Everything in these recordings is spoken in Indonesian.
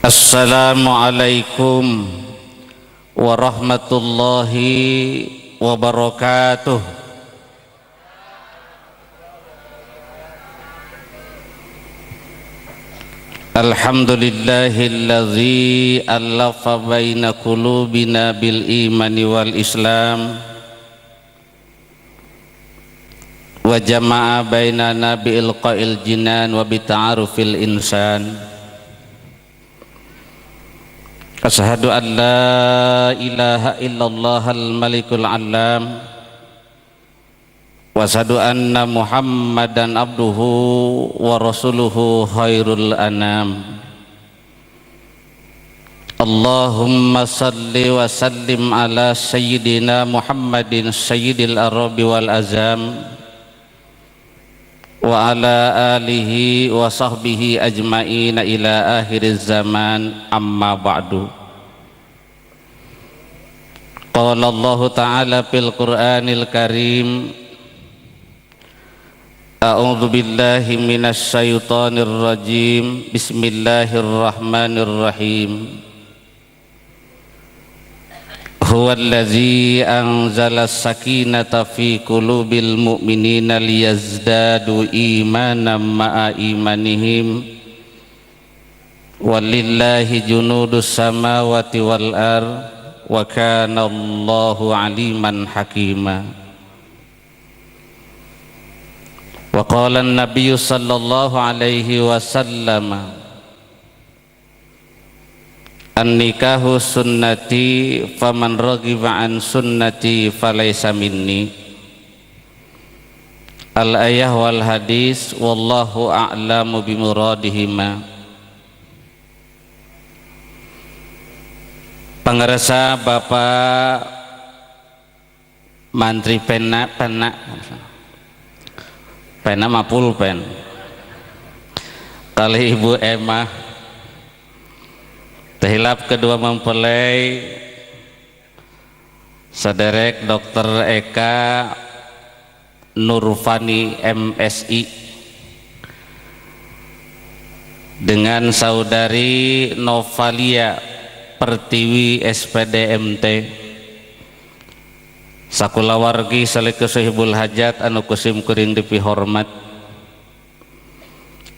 Assalamualaikum warahmatullahi wabarakatuh. Alhamdulillahilladzi allafa baina qulubina bil imani wal islam wa jama'a bainana bi ilqa'il jinan wa bi ta'arufil insan. Asyhadu an la ilaha illallah al-malikul alam wa asyhadu anna muhammadan abduhu wa rasuluhu khairul anam. Allahumma salli wa sallim ala sayyidina muhammadin sayyidil arabi wal azam wa ala alihi wa sahbihi ajma'ina ila akhiriz zaman, amma ba'du. Qala Allah ta'ala fil Qur'anil Karim, a'udzu billahi minasy syaithanir rajim, bismillahirrahmanirrahim. Huwallazi anzala as-sakinata fi qulubil mu'minina liyazdadu imanan ma'a imanihim walillahi junudus samawati wal ard wa kana Allahu aliman hakima. Wa qala an-nabiyyu sallallahu alaihi wasallam, an-nikahu sunnati faman raghiba an sunnati falaysa minni. Al-ayah wal hadis wallahu a'lamu bimuradihima. Pangarasa Bapak Mantri pena mah pulpen kali Ibu Emma tehilap kedua mempelai saderek Dr. Eka Nurfani MSI dengan saudari Novalia Pertiwi SPDMT sakulawargi salika sahibul hajat anu kusim kuring dipihormat,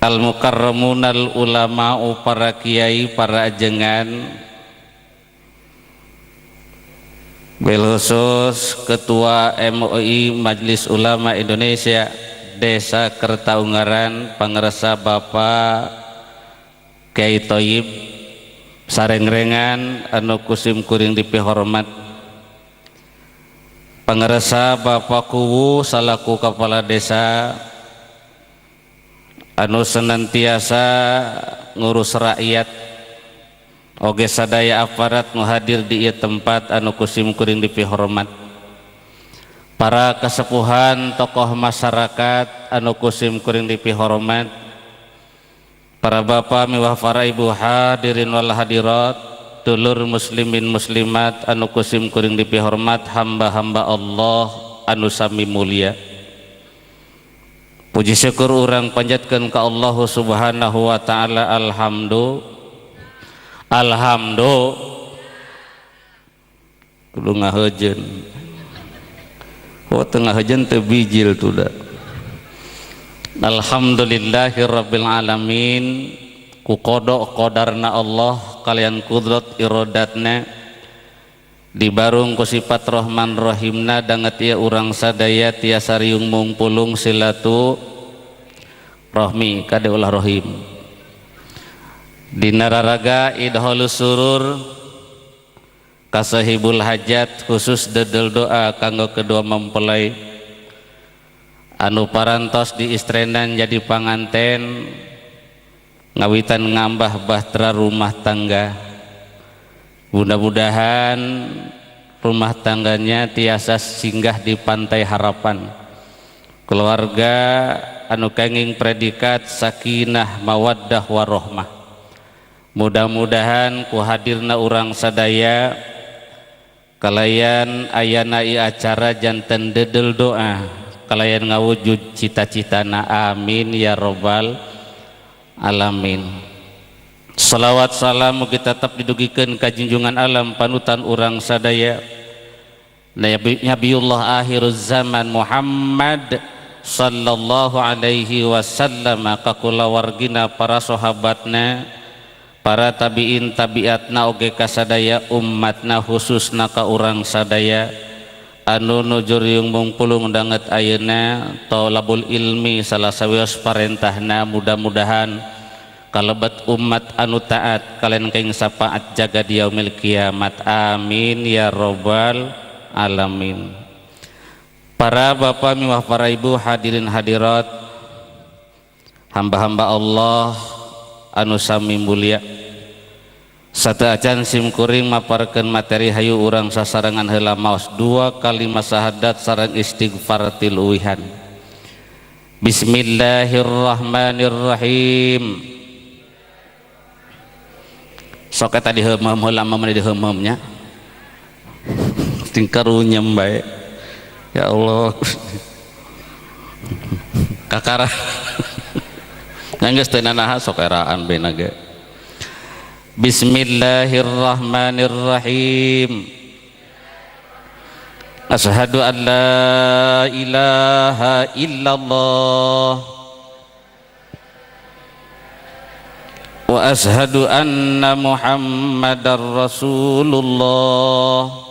al-mukarramunal ulama'u para kiai para ajengan, bil khusus Ketua MUI Majelis Ulama Indonesia Desa Kertaunggaran, pangarasa Bapak Kiai Thoyib sarengrengan anu kusim kuring dipihormat, pangarasa Bapak Kuwu salaku kepala desa anu senantiasa ngurus rakyat oge sadaya aparat nu hadir di ieu tempat anu kusim kuring dipihormat, para kasepuhan tokoh masyarakat anu kusim kuring dipihormat, para bapak miwah para ibu hadirin wal hadirat, dulur muslimin muslimat anu kusim kuring dipihormat, hamba-hamba Allah anu sami mulia. Puji syukur urang panjatkeun ka Allah Subhanahu wa taala. Alhamdulillah kudu ngaheujeun. Tengah heujeun teu bijil tuh da. Alhamdulillahirabbil alamin, ku qada qadarna Allah kalian kudrat iradatna dibarung ku sifat Rahman Rahimna danget ieu urang sadaya tiasa riung mungpulung silatu rahmi kade ulah rahim dina raraga idhalus surur kasahibul hajat, khusus dedel doa kanggo kedua mempelai anu parantos di istrenan jadi panganten ngawitan ngambah bahtera rumah tangga. Mudah-mudahan rumah tangganya tiasa singgah di Pantai Harapan, keluarga anu kenging predikat sakinah mawaddah warohmah. Mudah-mudahan ku hadirna urang sadaya kalayan ayana i acara janten dedel doa kalayan ngawujud cita-citana, amin ya robbal alamin. Salawat salam mugi tetap didugikeun ka junjungan alam panutan urang sadaya Nabiullah akhiruz zaman Muhammad sallallahu alaihi wasallam, ka kulawargina para sahabatna, para tabiin tabiatna oge kasadaya ummatna khususna ka urang sadaya anu nuju riung mungpulung danget ayeuna thalabul ilmi salah sawios parentahna. Mudah-mudahan kalebat umat anu taat kalian kaing sapaat jaga di yaumil kiamat, amin ya robbal alamin. Para bapak miwah para ibu hadirin hadirat, hamba-hamba Allah anu sami mulia, sateuacan simkuring maparkeun materi hayu urang sasarangan heula maos 2 kalimat syahadat sareng istighfar tiluihan. Bismillahirrahmanirrahim. Sok eta diheumem heula mah diheumemnya tingkarunyem bae ya Allah kakara nanggeus teu nanaha sok eraan beuna ge. Bismillahirrahmanirrahim. Asyhadu an la ilaha illallah wa ashhadu anna Muhammadar Rasulullah.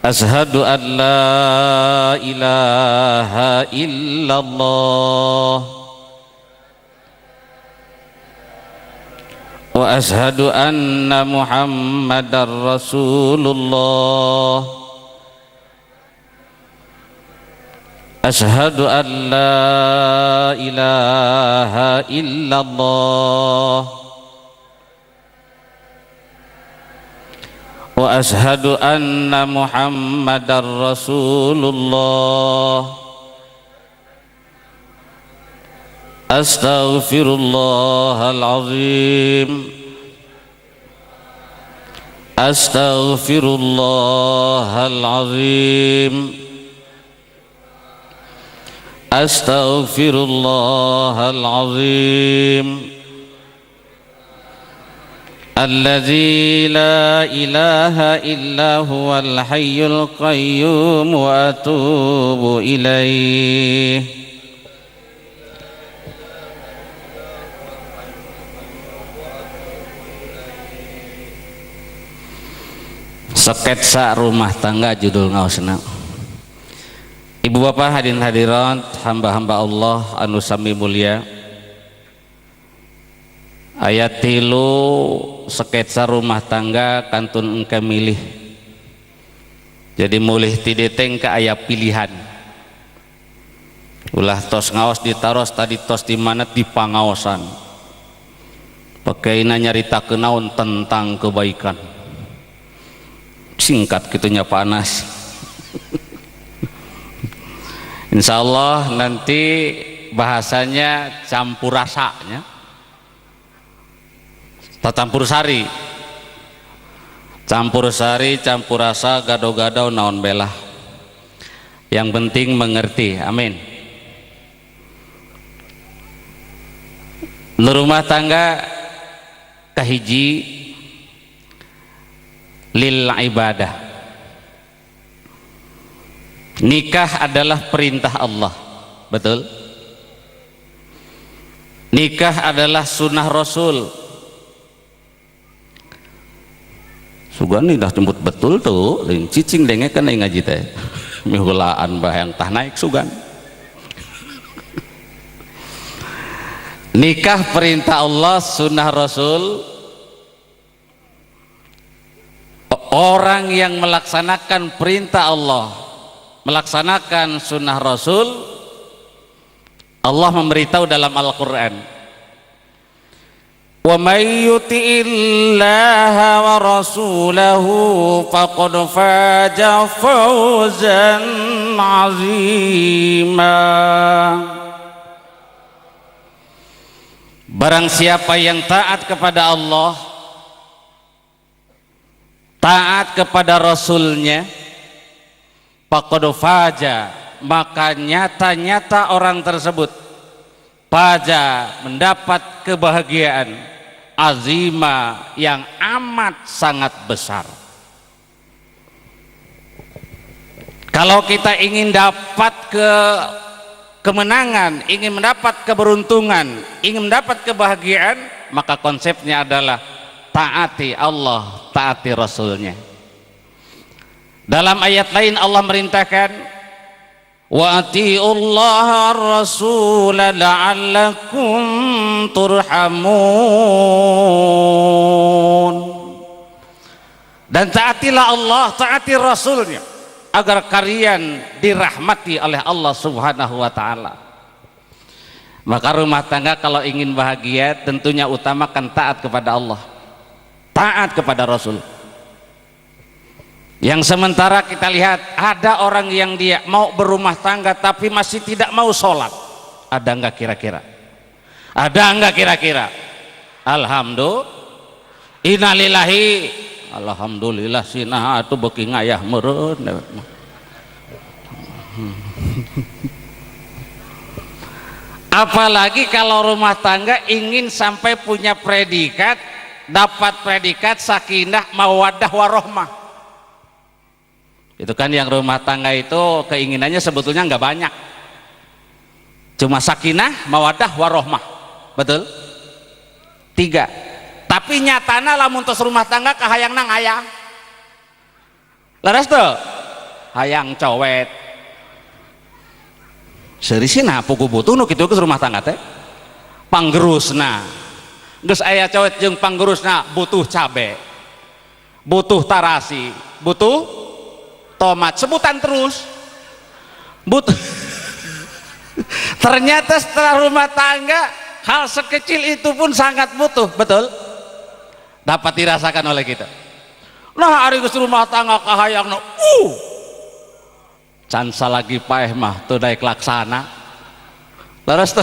Ashhadu an la ilaha illallah wa ashhadu anna Muhammadar Rasulullah. Ashhadu an la ilaha illallah wa ashhadu anna Muhammadar Rasulullah. Astaghfirullahal azim. Astaghfirullahal azim. Astaghfirullahal azim. Alladzi la ilaha illa huwal hayyul qayyum wa atubu ilaih. Sketsa rumah tangga judul ngaosna. Ibu bapak hadirin hadirat, hamba-hamba Allah anu sami mulia, ayat 3 sketsa rumah tangga kantun engke milih. Jadi mulih ti deteng ke aya pilihan. Ulah tos ngaos ditaros tadi tos di mana di pangaosan. Pakaina nyaritakeun naon tentang kebaikan. Singkat kitunya panas. Insya Allah nanti bahasanya campur rasanya, campur sari, campur rasa, gado-gado naon belah. Yang penting mengerti, amin. Rumah tangga kahiji lil ibadah. Nikah adalah perintah Allah, betul? Nikah adalah sunnah Rasul. Sugani dah jemput betul tuh, lain cicing dengek kan ngaji teh. Mihulaan bahang tah naik sugan. Nikah perintah Allah, sunnah Rasul. Orang yang melaksanakan perintah Allah, melaksanakan sunnah Rasul, Allah memberitahu dalam Al-Quran, wa may yuti'illaha wa rasulahu faqad faza fawzan azima. Barang siapa yang taat kepada Allah, taat kepada Rasulnya, faqad faza, maka nyata-nyata orang tersebut pada mendapat kebahagiaan azima yang amat sangat besar. Kalau kita ingin dapat kemenangan, ingin mendapat keberuntungan, ingin mendapat kebahagiaan, maka konsepnya adalah taati Allah, taati Rasulnya. Dalam ayat lain Allah merintahkan, wa atiullaha ar-rasula la'allakum turhamun. Dan taatilah Allah, taati Rasulnya, agar kalian dirahmati oleh Allah Subhanahu wa ta'ala. Maka rumah tangga kalau ingin bahagia tentunya utamakan taat kepada Allah, taat kepada Rasul. Yang sementara kita lihat ada orang yang dia mau berumah tangga tapi masih tidak mau sholat. Ada enggak kira-kira? Ada enggak kira-kira? Alhamdulillah, innalillahi, alhamdulillah sinah atuh beuki ngayah meureun. Apalagi kalau rumah tangga ingin sampai punya predikat, dapat predikat sakinah mawaddah warohmah. Itu kan yang rumah tangga itu keinginannya sebetulnya nggak banyak, cuma sakinah mawaddah warohmah, betul? 3. Tapi nyatana lamun tos rumah tangga kahayang nang hayang laras tuh hayang cowet serisina pugu butuh nu kitu ke rumah tangga teh panggerusna geus aya cowet jeung panggerusna butuh cabe, butuh tarasi, butuh tomat, sebutan terus butuh. Ternyata setelah rumah tangga hal sekecil itu pun sangat butuh, betul? Dapat dirasakan oleh kita. Nah hari geus rumah tangga kahayangna can salagi paeh mah teu daek laksana. Laras teh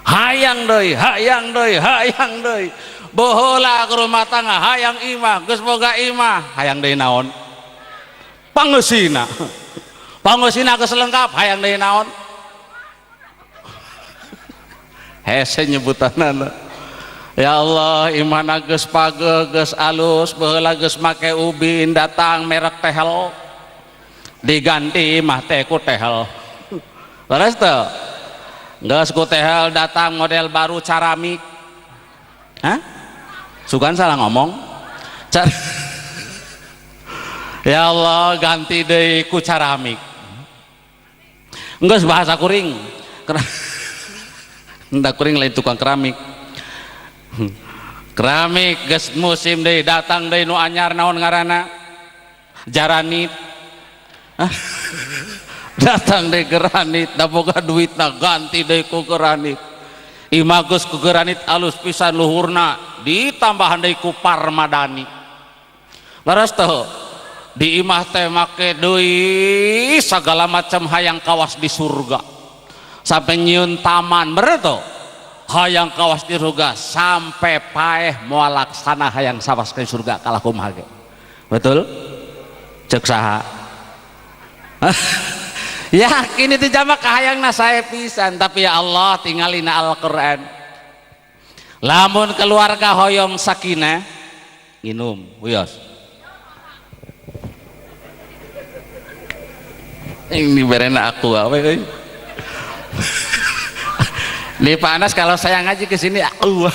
hayang deui, hayang deui, hayang deui. Baheula ke rumah tangga hayang imah, geus boga imah, hayang deui naon? Pangeusina. Pangeusina geus lengkap, hayang deui naon? Hese nyebutanana. Ya Allah, imana geus page, geus alus, baheula geus make ubin, datang merek tehel. Diganti mah teh ku tehel. Leres teu? Geus ku tehel datang model baru caramik. Hah? Sugan salah ngomong. Ya Allah, ganti deui ku caramik. Geus bahasa kuring. Hendak kuring lain tukang keramik. Keramik geus musim deui, datang deui nu anyar naon ngaranna? Jaranit. Datang deui geranit, da boga duitna ganti deui ku geranit. Imah geus ku geranit alus pisan luhurna, ditambahan deui ku parmadani. Laras teu di imah teh make deui sagala macam hayang kawas di surga. Sampai nyieun taman bener tuh hayang kawas di surga sampai paeh moal laksana hayang sawas ke surga kalah kumaha ge. Betul? Cek saha? Yakin itu jamak kahayangna sae pisan, tapi ya Allah tingalina Al-Qur'an. Lamun keluarga hoyong sakinah nginum wios. Ini berena aku apa euy. Nih Pak Anas kalau saya ngaji ke sini aku,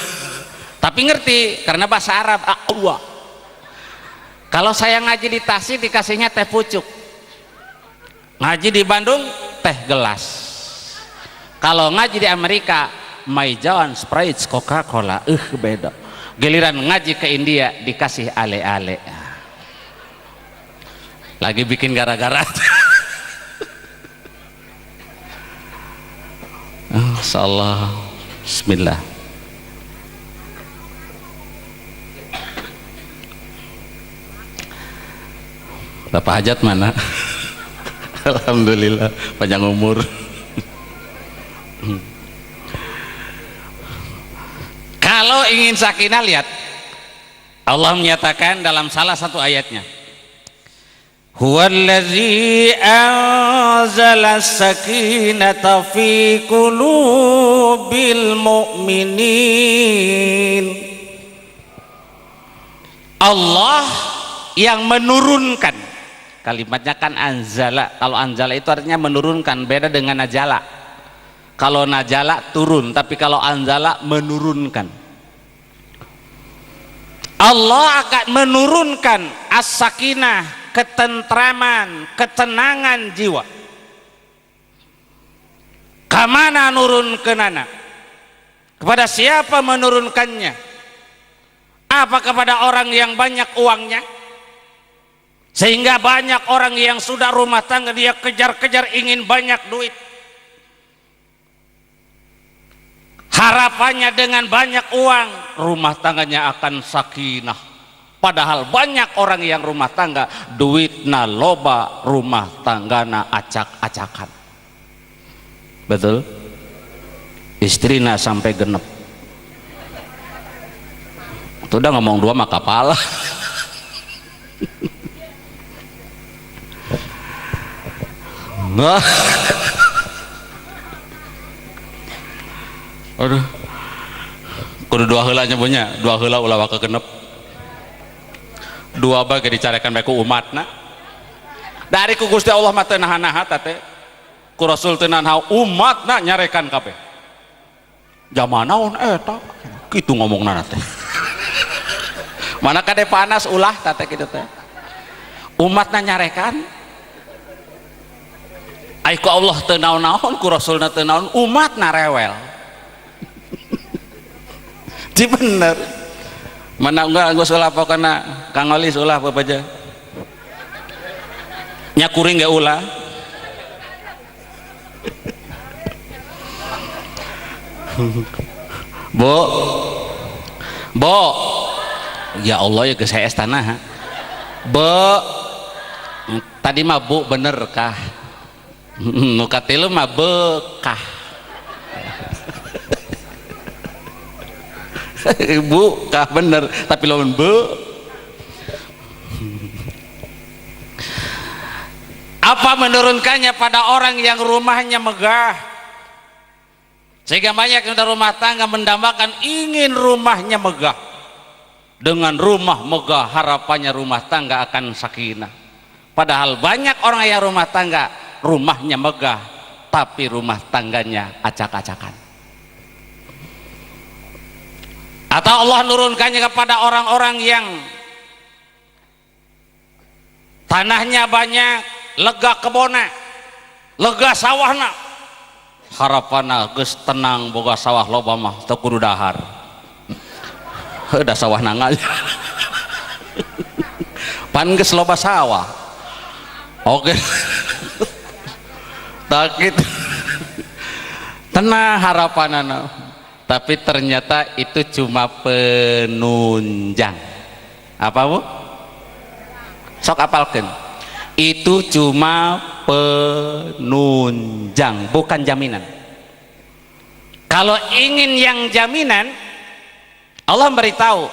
tapi ngerti karena bahasa Arab aku. Kalau saya ngaji di Tasik dikasihnya teh pucuk, ngaji di Bandung teh gelas. Kalau ngaji di Amerika My John, Sprite, Coca-Cola, beda. Giliran ngaji ke India dikasih ale-ale. Lagi bikin gara-gara. Insyaallah. Bismillah. Bapak hajat mana? Alhamdulillah panjang umur. Kalau ingin sakinah, lihat Allah menyatakan dalam salah satu ayatnya, Huwallazi anzala as-sakinata fi qulubil mu'minin. Allah yang menurunkan. Kalimatnya kan anzala. Kalau anzala itu artinya menurunkan, beda dengan najala. Kalau najala turun, tapi kalau anzala menurunkan. Allah akan menurunkan as-sakinah, ketentraman, ketenangan jiwa. Kamana nurun kenana? Kepada siapa menurunkannya? Apa kepada orang yang banyak uangnya? Sehingga banyak orang yang sudah rumah tangga dia kejar-kejar ingin banyak duit. Harapannya dengan banyak uang rumah tangganya akan sakinah. Padahal banyak orang yang rumah tangga duitna loba, rumah tanggana acak-acakan. Betul? Istrina sampai genep. Itu udah ngomong dua mah kepala. Nah. Aduh. Kudu dua heula nya punya, dua heula ulah waka genep. Dua bage dicarekan bae ku umatna. Dari ku Gusti Allah mah teu nahan-nahan teh. Ku Rasul teu nahan umatna nyarekan kabeh. Zaman naon eta? Kitu ngomongna teh. Mana kade panas ulah teh kitu teh. Umatna nyarekan. Ai ku Allah teu naon-naon, ku Rasulna teu naon, umatna rewel. Di bener. Mana enggak ulah pokona Kang Olis ulah apa aja. Nya kuring ge ulah. Bo. Ya Allah ya geus hees tanah. Bo. Tadi mah bu bener kah? Nu katilu mah bekah. Ibu kah bener tapi lawan be. Apa menurunkannya pada orang yang rumahnya megah, sehingga banyak yang rumah tangga mendambakan ingin rumahnya megah. Dengan rumah megah harapannya rumah tangga akan sakinah. Padahal banyak orang yang rumah tangga rumahnya megah tapi rumah tangganya acak-acakan. Atau Allah nurunkannya kepada orang-orang yang tanahnya banyak, lega kebona, lega sawahna, harapana geus tenang boga sawah loba mah teu kudu dahar. Heuda sawah nangal. Pan geus loba sawah. Oke. Takit. Tenang harapanana. Tapi ternyata itu cuma penunjang. Apa bu? Sok apalkeun. Itu cuma penunjang, bukan jaminan. Kalau ingin yang jaminan, Allah beritahu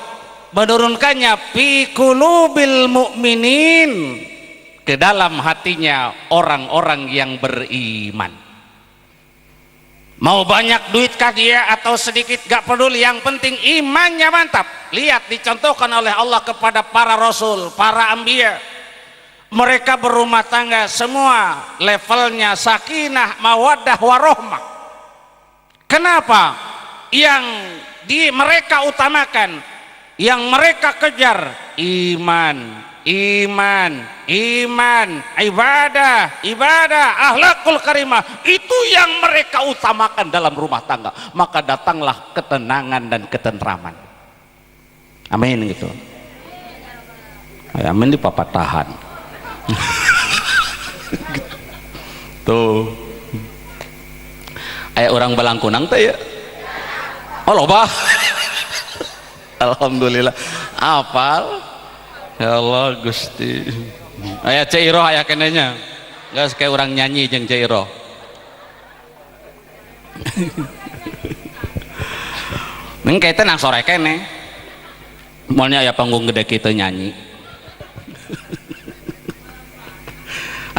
menurunkannya fi qulubil mu'minin, ke dalam hatinya orang-orang yang beriman. Mau banyak duit kah dia atau sedikit gak peduli, yang penting imannya mantap. Lihat dicontohkan oleh Allah kepada para rasul, para anbiya. Mereka berumah tangga semua levelnya sakinah, mawaddah, warohmah. Kenapa? Yang mereka utamakan, yang mereka kejar iman, ibadah, akhlakul karimah, itu yang mereka utamakan dalam rumah tangga. Maka datanglah ketenangan dan ketentraman. Amin gitu. Amin di papatahan. Tuh. Aya orang balangkunang teh ya. Oh loba. Alhamdulillah. Apal. Ya Allah Gusti. Aya Cairoh aya kenenya. Geus kayak orang nyanyi jeung Cairoh. Meng kaita nang sore kene. Moalnya aya panggung gede kitu nyanyi.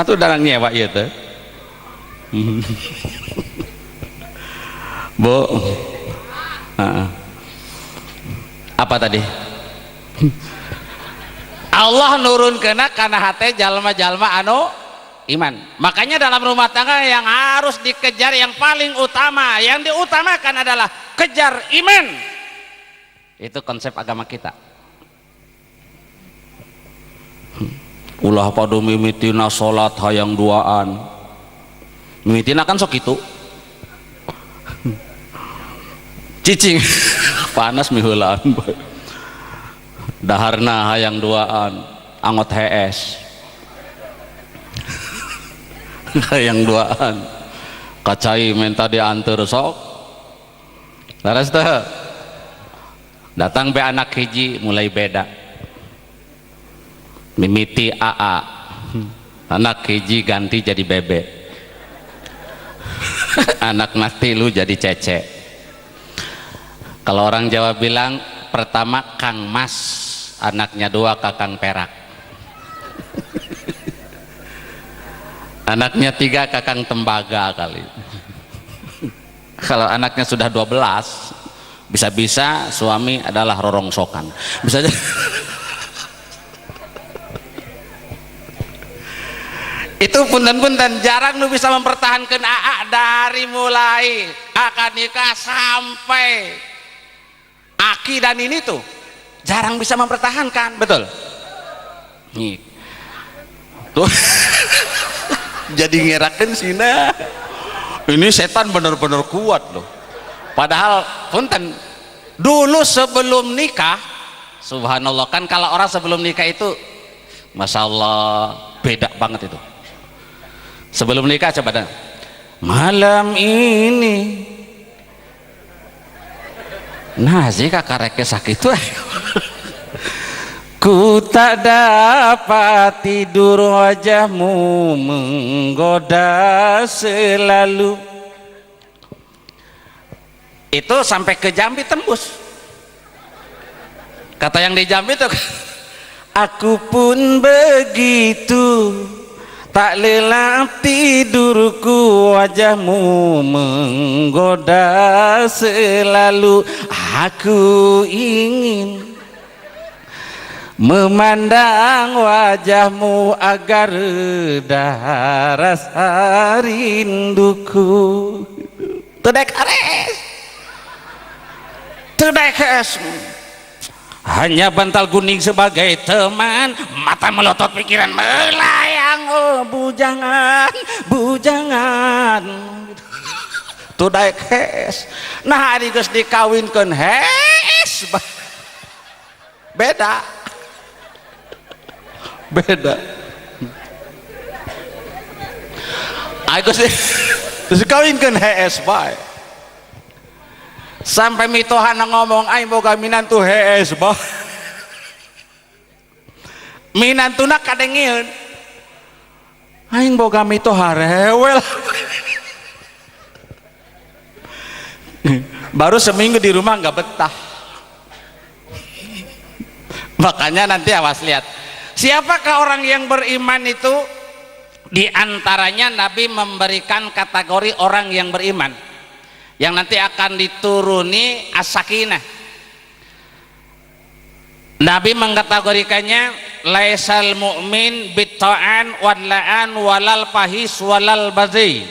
atau darang nyewa ieu teh. Bu, apa tadi? Allah nurunkeuna kana hate jalma-jalma anu iman. Makanya dalam rumah tangga yang harus dikejar, yang paling utama, yang diutamakan adalah kejar iman. Itu konsep agama kita. Ulah pada mimitina salat hayang duaan. Mimitina kan sok itu. Cicing panas miheulaan. Daharna hayang duaan, angot HS. Hayang duaan. Kacai minta diantar sok. Laras teh. Datang be anak hiji mulai beda. Mimiti AA. Anak hiji ganti jadi bebek. Anak mati lu jadi cece. Kalau orang Jawa bilang pertama Kang Mas, anaknya dua Kakang Perak. Anaknya tiga Kakang Tembaga kali. Kalau anaknya sudah 12, bisa-bisa suami adalah rorongsokan. Bisa aja. Itu punten-punten jarang lu bisa mempertahankan AA dari mulai akad nikah sampai aki dan ini tuh jarang bisa mempertahankan, betul? Nih, tuh jadi ngerakin sina. Ini setan bener-bener kuat loh. Padahal punten dulu sebelum nikah, subhanallah kan kalau orang sebelum nikah itu, masya Allah beda banget itu. Sebelum nikah coba dah. Malam ini nah jika kareke sakit ku tak dapat tidur, wajahmu menggoda selalu. Itu sampai ke Jambi tembus. Kata yang di Jambi itu, aku pun begitu, tak lelap tidurku, wajahmu menggoda selalu. Aku ingin memandang wajahmu agar reda rasa rinduku. Tedekes hanya bantal kuning sebagai teman, mata melotot pikiran melayang. Oh bujangan, bujangan. Tudaek hes. Nah hari geus dikawinkeun hes. Beda. Beda. Aku sih dikawinkeun hes bae. Sampai mitohana ngomong aing boga minantu hes bah. Minantuna kadengieun. Aing boga mitoha rewel. Baru seminggu di rumah nggak betah. Makanya nanti awas lihat. Siapakah orang yang beriman itu? Di antaranya Nabi memberikan kategori orang yang beriman yang nanti akan dituruni as-sakinah. Nabi mengkategorikannya laisal mu'min bitta'an wal la'an walal fahis walal bazi.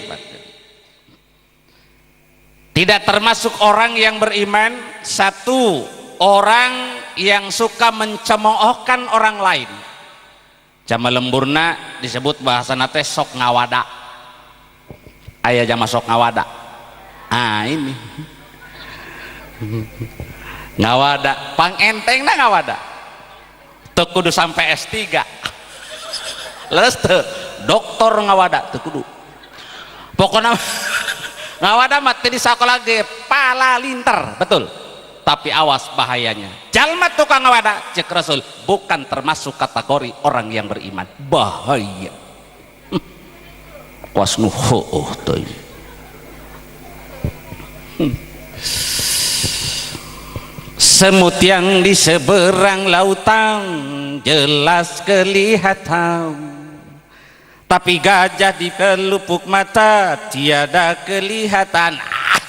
Tidak termasuk orang yang beriman satu orang yang suka mencemoohkan orang lain. Jama lemburna disebut bahasa nate sok ngawada. Aya jama sok ngawada. Ah ini ngawada, pang enteng na ngawada. Teu kudu sampai S3. Leres teu doktor ngawada teu kudu. Pokoknya ngawada mah teu di sakola ge pala linter, betul. Tapi awas bahayanya. Jalma tukang ngawada cek Rasul bukan termasuk kategori orang yang beriman. Bahaya. Wasnu heuh teuing. Semut yang di seberang lautan jelas kelihatan, tapi gajah di pelupuk mata tiada kelihatan.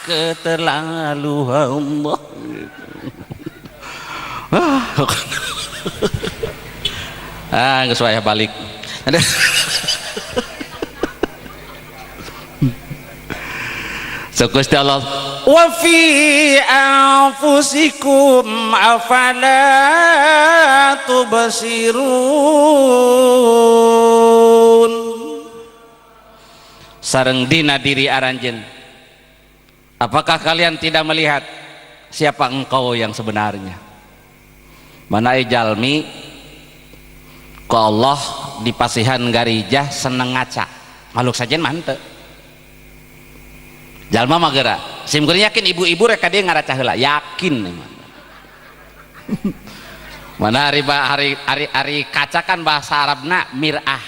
Keterlaluan Allah. Nggak saya balik. So Gusti Allah, wa fi anfusikum afala tubsirun. Sareng dina diri aranjeun, apakah kalian tidak melihat siapa engkau yang sebenarnya? Mana jalmi ku Allah di pasihan garijah seneng ngaca makhluk sajen mantep jalma mah geura sim kuring yakin ibu-ibu rek dia ngaraca heula yakin mana hari kaca kan bahasa Arabna mir'ah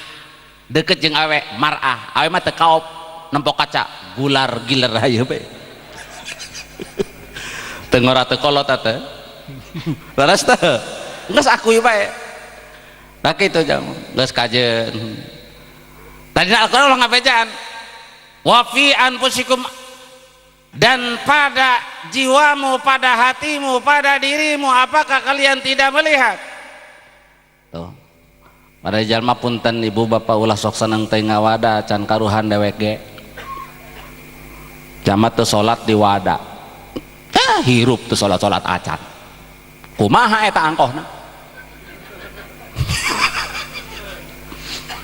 deket jeung awe mar'ah awe mah teu kaop nempok kaca gular giler hayu be teu ngora teu kolot teh laras teh geus akui bae nah kitu jang geus kajeun tadi Al-Qur'an ulah ngabejaan wa fi anfusikum dan pada jiwamu, pada hatimu, pada dirimu, apakah kalian tidak melihat? Tuh. Pada jalma punten ibu bapak ulah sok seneng teh ngawada can karuhan dewek ge. Jamat teu salat di wada. Hirup teu salat-salat acan. Kumaha eta angkohna?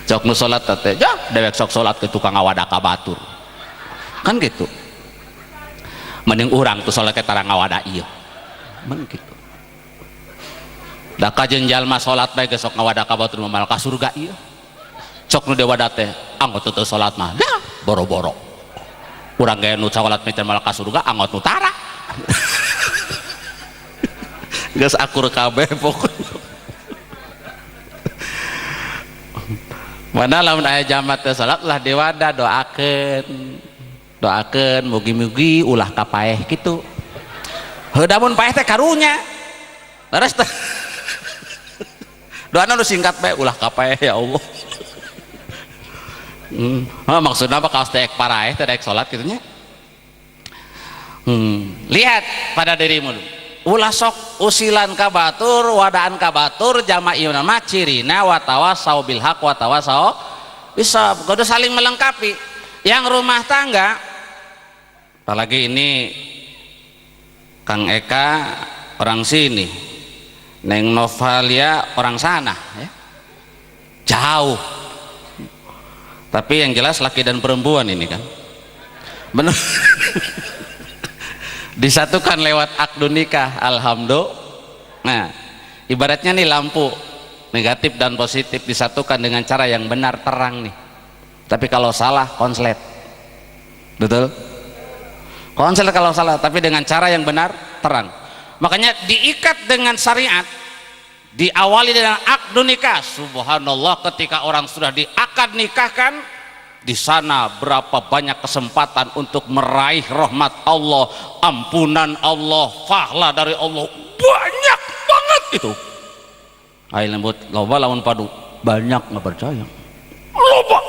Cok nu salat teh, ya dewek sok salat ke tukang ngawada ka batur. Kan gitu. Mending urang tuh salat tara ngawada ieu men kitu da kajeun jalma salat bae sok ngawada ka batur mamal ka surga ieu cok nu dewada teh anggot teu salat mah dah boro-boro urang ge nu salat mah malah ka surga anggot nu tara geus akur kabeh pokoknya mana lamun aya jalma teh salat lah dewada doakeun mugi-mugi ulah kapaeh gitu heuda mun paeh teh karunya leres teh doana nu singkat bae ulah kapaeh ya Allah maksudna apa kaos teh paraeh teh daek salat kitu nya lihat pada dirimu ulah sok usilan ka batur wadaan ka batur jalma ieu mah cirina wa tawasau bil haq wa tawasau bisa kudu saling melengkapi yang rumah tangga. Apalagi ini Kang Eka orang sini, Neng Novalia orang sana ya. Jauh tapi yang jelas laki dan perempuan ini kan benar disatukan lewat akdu nikah alhamdulillah. Nah ibaratnya nih lampu negatif dan positif disatukan dengan cara yang benar terang nih, tapi kalau salah konslet betul konslet kalau salah, tapi dengan cara yang benar terang. Makanya diikat dengan syariat, diawali dengan akdu nikah. Subhanallah, ketika orang sudah diakad nikahkan, di sana berapa banyak kesempatan untuk meraih rahmat Allah, ampunan Allah, pahala dari Allah, banyak banget itu. Ayo lembut loba lawan padu banyak nggak percaya loba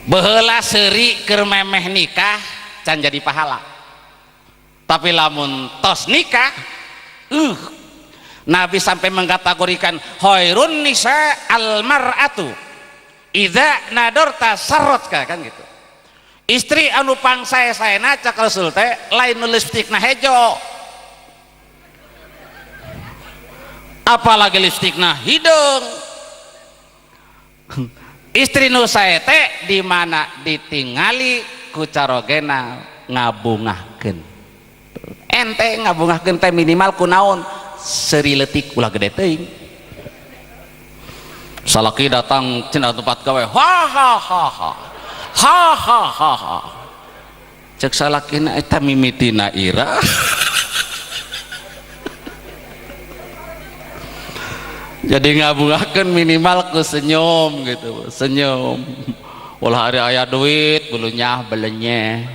baheula seuri keur memeh nikah can jadi pahala, tapi lamun tos nikah Nabi sampai mengkategorikan khairun nisa al mar'atu idza nadorta sarrotka kan gitu, istri anu pangsae-saena cak Rasul teh lain lipstikna hejo apalagi lipstikna hidung. Istri nu sae teh di mana ditingali ku carogena ngabungahkeun. Ente ngabungahkeun teh minimal ku naon? Seuri leutik ulah gede teuing. Salaki datang cenah tempat gawe. Ha ha ha ha. Ha ha ha ha. Cek salakina eta mimitina ira. Jadi ngabungakeun minimal ku senyum gitu, senyum. Ulah hari aya duit bulunyah belenye.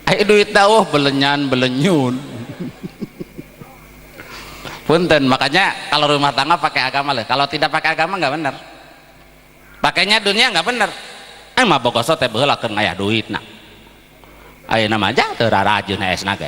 Aya duit dawuh belenyan belenyun. Punten, makanya kalau rumah tangga pakai agama lah. Kalau tidak pakai agama nggak benar. Pakainya dunia nggak benar. Mah bogoso teh baheula keun aya duitna. Ayeuna mah aja teu rarajieun esna ge.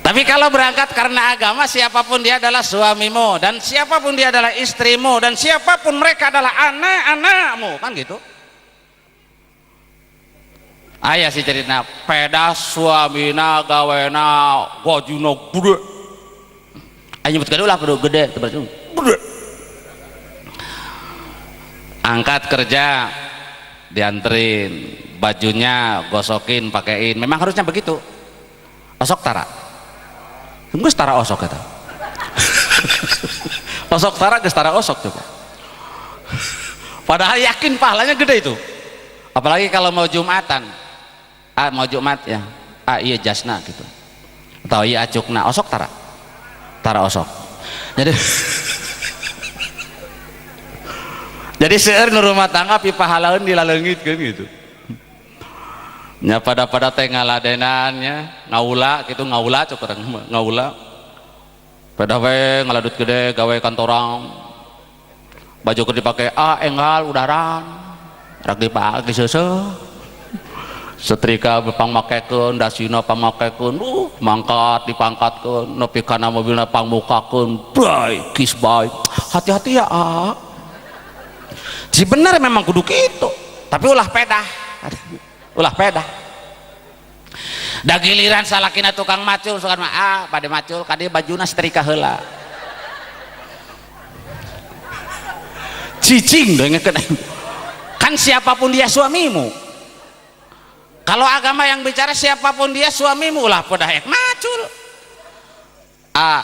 Tapi kalau berangkat karena agama, siapapun dia adalah suamimu, dan siapapun dia adalah istrimu, dan siapapun mereka adalah anak-anakmu, kan gitu. Ayah sih cerita pedas suamina gawena gajuna gede. Ayo nyebut gede lah, gede gede. Angkat kerja dianterin, bajunya gosokin, pakein. Memang harusnya begitu. Osok tara. Geus tara osok eta. Osok tara geus tara osok coba. Padahal yakin pahalanya gede itu. Apalagi kalau mau Jumatan. Mau Jumat ya. Iya jasna gitu. Atau iya acukna osok tara. Tara osok. Jadi seueur nu rumah tangga pi pahalaeun dilaleungitkeun gitu. Nya pada teh ngaladenan nya ngaula gitu, ngaula cok urang ngaula pada we ngaladut gede gawe kantorang baju keur dipake enggal udaran rak dipake seuseuh setrika pangmakekeun dasina pangmakekeun mangkat dipangkatkeun nepi kana mobilna pangmukakeun bray kiss bye hati-hati ya ji bener memang kudu kitu tapi ulah pedah da giliran salakina tukang macul sukan mah pada macul kade bajuna setrika heula cicing dengekeun kan siapapun dia suamimu. Kalau agama yang bicara siapapun dia suamimu ulah podah ek macul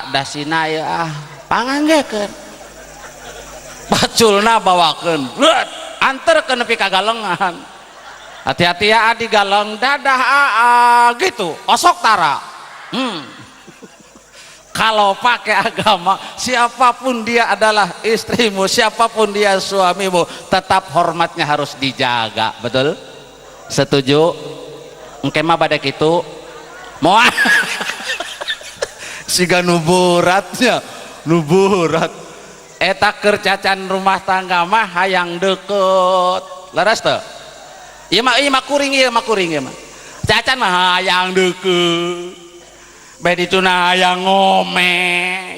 dasina ya panganggekeun baculna bawakeun anterkeun nepi ka galengan. Hati-hati ya di galeng dadah gitu osok tara. Kalau pakai agama siapapun dia adalah istrimu, siapapun dia suamimu, tetap hormatnya harus dijaga. Betul? Setuju? Engke mah badak itu moal siga nuburatnya nuburat eta keur cacan rumah tangga mah hayang deket leres teu? Iya mah kuring mah cacan mah hayang deket bedi tuna hayang ngome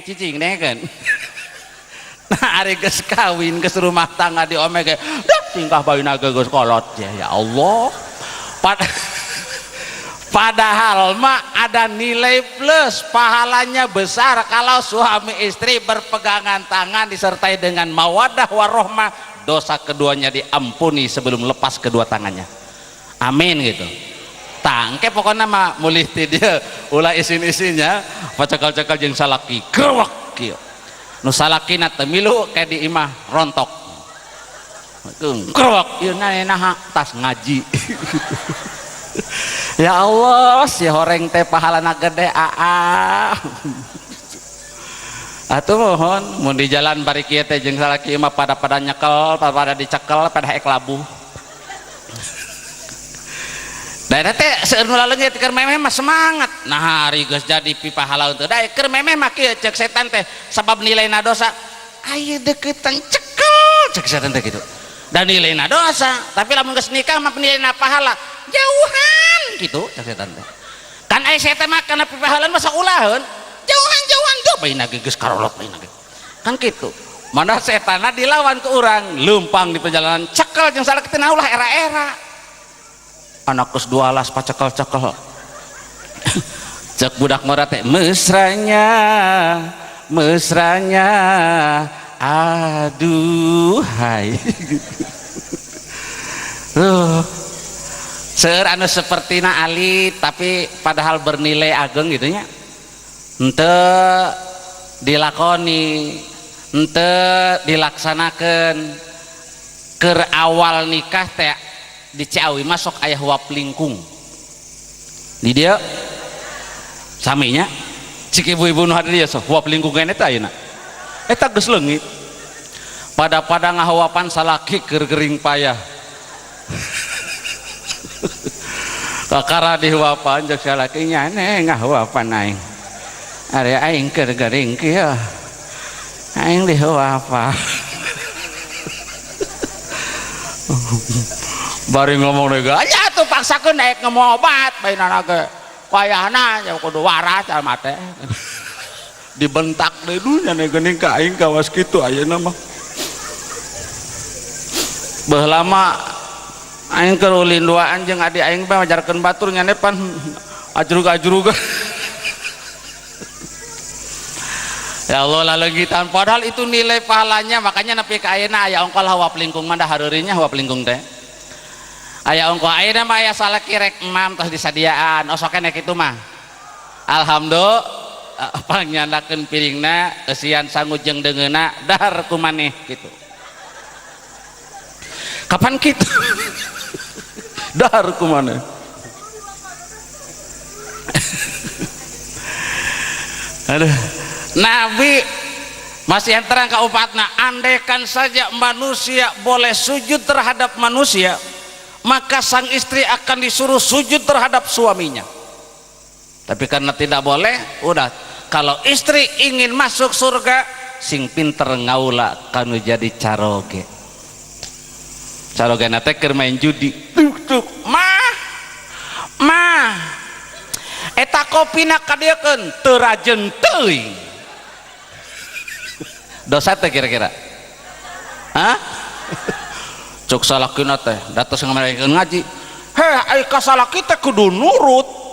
cicing deh kan. Nah ari geus kawin geus rumah tangga diome ge tingkah baeuna geus kolot ya Allah. Padahal mah ada nilai plus pahalanya besar kalau suami istri berpegangan tangan disertai dengan mawaddah warahmah, dosa keduanya diampuni sebelum lepas kedua tangannya. Amin gitu. Tangke pokoknya mah mulih ti dia ulah isin-isinnya pacakal-cakal jeung salaki gerwak kieu. Nu salakina teu milu kayak di imah rontok. Gerwak ieu naha tas ngaji. Ya Allah si horeng teh pahalana gede atuh mohon mun di jalan bari kieu teh jeung salaki mah pada nyekel pada dicekel pada ek labuh da eta teh seueur nu laleungit keur memeh mah semangat nah hari geus jadi pi pahala teh da keur memeh mah kieu cek setan teh sabab nilaina dosa aya deukeutan cekel cek setan teh kitu dan nilaina dosa tapi lamun geus nikah mah nilaina pahala jauhan gitu cek setan teh kan aya setan mah kana pipahalan mah sok ulaheun jauhan do baina geus karolot baina kan kitu mana setanna dilawan ke urang leumpang di perjalanan cekel jeung salaki teh ulah era-era anak geus 12 pacekel-cekel cek budak mora teh mesranya aduhai seueur anu sepertina Ali tapi padahal bernilai ageng gitu nya henteu dilakoni henteu dilaksanakeun keur awal nikah teh di Ciawi masuk aya huap lingkung di dia saminya cik ibu-ibu nu hadir ya sok huap lingkung eta ayeuna eta geus leungit pada ngahawapan salaki keur gering payah kakara dihuapan jeung salakinya nengah huapan aing ari aing keur gering kieu aing dihuapan bari ngomong deui aya atuh paksakeun naik ngomong obat bainana ge wayahna nya kudu waras jalma teh dibentak deui dunya geuning ka aing kawas kitu ayeuna mah baheula mah aing keur ulin duaan jeung adik aing mah ngajarkeun batur nya pan ajrug-ajrug ya Allah lalenggitan padahal itu nilai pahalanya makanya nepi ka ayeuna aya ongkol hawa pelingkung mah da hareurinya hawa pelingkung teh aya ongkol ayeuna mah aya salaki rek emam tos disadiaan osok keneh kitu mah alhamdulillah pangyanakeun piringna eusian sangu jeung deungeuna dahar ku maneh kitu kapan kitu dahar ku maneh aduh Nabi masih yang terang keupatna andaikan saja manusia boleh sujud terhadap manusia maka sang istri akan disuruh sujud terhadap suaminya tapi karena tidak boleh udah kalau istri ingin masuk surga sing pinter ngaula kanu jadi caroge nate keur main judi tuk mah eta kopina kadiekeun teu rajeun teuing dosa teh kira-kira hah cuk salakina teh datos ngamarikeun ngaji ai ka salaki teh kudu nurut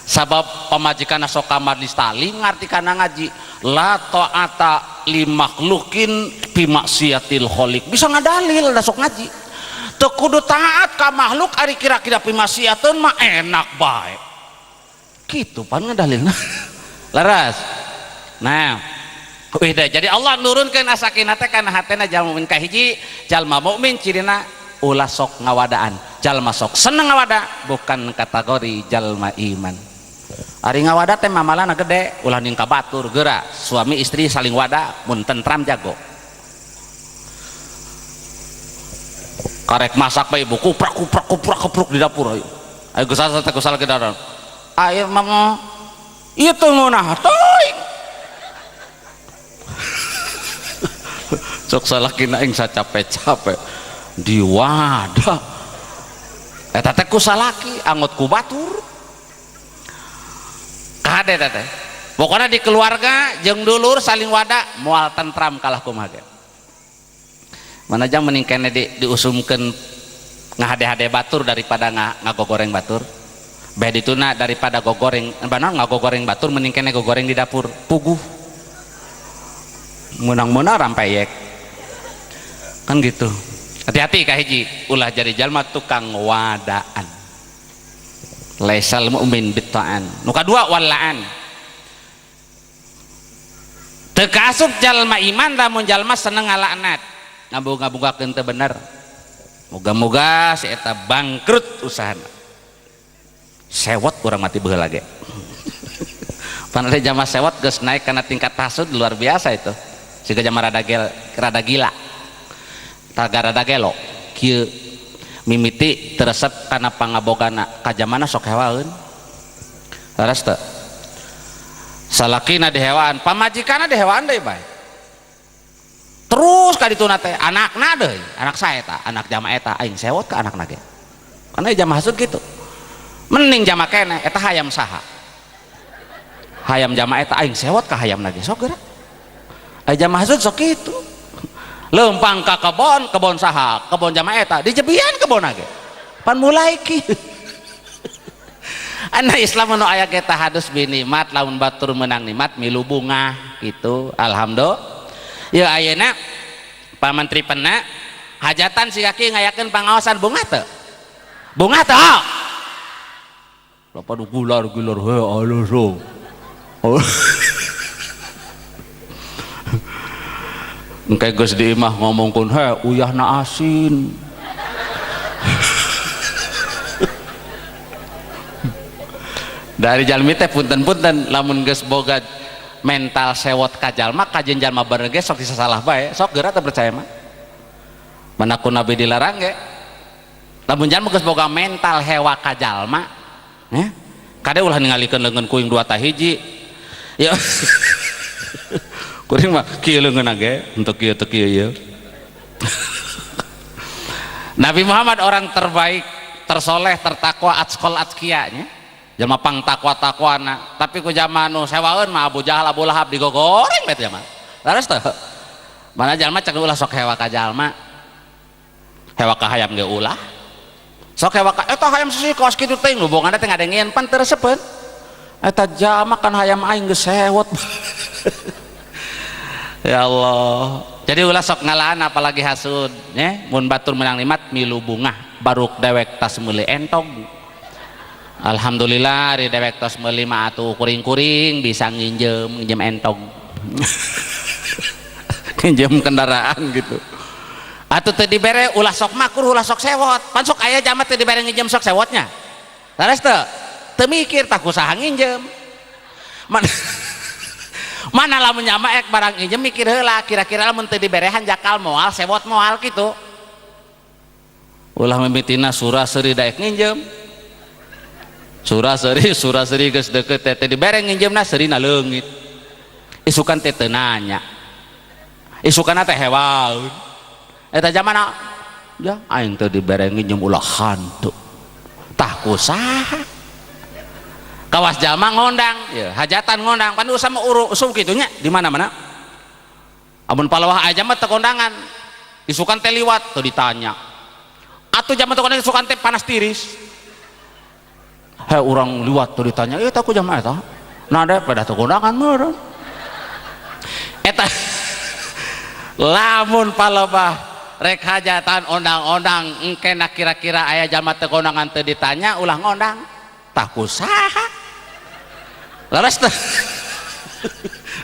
sabab pamajikanna sok kamar listali ngarti kana ngaji la ta'ata li makhluqin bi maksiatil khaliq bisa ngadalil da sok ngaji teu kudu taat ka makhluk ari kira-kira pi maksiateun mah enak bae kitu pan ngadalilna laras nah Wida. Jadi Allah nurunkan asakinah teh kana hatena jalma mukmin kahiji jalma mukmin cirina ulah sok ngawadaan jalma sok seneng ngawada bukan kategori jalma iman ari ngawada teh mamalana gede ulah ningka batur geura suami istri saling wada mun tentram jago karek masak bae ibu kuprak di dapur ayo geus asa teh kusal ke dalam ayo mama ieu teu ngeunah teuing sok salakina aing sacape-cape di wadah eta teh ku salaki anggot ku batur kade teh pokoknya di keluarga jeung dulur saling wadah moal tentram kalah kumaha ge mana jang mending kene diusumkeun ngahade-hade batur daripada ngagogoreng batur bae dituna daripada gogoreng benar ngagogoreng batur mending kene gogoreng di dapur puguh menang-menang rampayek kan gitu hati-hati kahiji ulah jadi jalma tukang wadaan laisal mu'min bitta'an nu kadua wallaan teu kaasup jalma iman lamun jalma seneng ngalaknat ngabung-ngabungakeun teu bener moga-moga si eta bangkrut usahana sewot urang mati baheula ge panade jama sewot geus naik kana tingkat hasud luar biasa itu siga jama rada gila tagara dagelo kieu mimiti teresep kana pangabogana kajamana sok hewaeun laras teu salakina dihewaan pamajikanna dihewaan deui bae terus ka dituna teh anakna deui anak saya eta anak jama eta aing sewot ka anakna ge kana jama hasud kitu mending jama keneh eta hayam saha hayam jama eta aing sewot ka hayamna ge sok geura aya jama hasud sok kitu lempang ka kebon saha kebon jama eta dijebian kebon ge pan mulai ki ana Islam nu aya ge tahadus binimat lamun batur meunang nikmat milu bunga gitu alhamdulillah ya ayeuna pamantri pena hajatan si kaki ngayakeun pangaosan bunga teu lapa gular he alus engke geus di imah ngomongkeun he uyahna asin dari jalmi teh punten-punten lamun geus boga mental sewot ka jalma kajen jalma bener ge sok disasalah bae sok geura teu percaya mah manaku nabi dilarang ge lamun jalma geus boga mental hewa ka jalma ya kade ulah ningalikeun leungeun kuing dua tah hiji ya kuring mah kieu leungeun ge untuk kieu teu kieu ieu Nabi Muhammad orang terbaik, tersoleh, tertakwa, atqal atqiyanya jalma pang takwa-takwana tapi ku jalma nu sewaeun mah Abu Jahal Abu Lahab digogoreng bet jalma laras teu mana jalma cek ulah sok hewa ka jalma hewa ka hayam ge ulah sok hewa ka eta hayam seueur kaos kitu teh hubunganna teh ngadengeun pan teu resepkeun eta jalma kan hayam aing geus sewot ya Allah jadi ulah sok ngalaan apalagi hasud ya mun batur menang nikmat milu bunga baruk dewek tas meuli entong alhamdulillah ari dewek tos meuli mah atuh kuring-kuring bisa nginjem entong nginjem kendaraan gitu atuh teu dibere ulah sok makur ulah sok sewot pan sok aya jamat teu dibere nginjem sok sewotnya laras teu mikir tah kusaha nginjem mana lamun nyama ek barang nginjem mikir heula kira-kira lamun teu diberehan jakal moal sewot moal gitu ulah mimitina surah seuri daek nginjem surah seuri geus deukeut teh dibere nginjemna seurina leungit isukan teh teu nanya isukan teh hewaun eta jamana ya aing teu dibere nginjem ulah hantu tah kusaha kawas jalma ngondang ya hajatan ngondang pan usah mau usum kitunya di mana-mana amun palawah aja mah teu kondangan isukan teh liwat teu ditanya atuh jaman teu kondangan isukan teh panas tiris he urang liwat teu ditanya ieu tah ku jama eta nada pada teu kondangan meureun eta lamun palawah rek hajatan ondang-ondang engkena kira-kira aya jalma teu kondangan teu ditanya ulah ngondang tah kusaha laras teh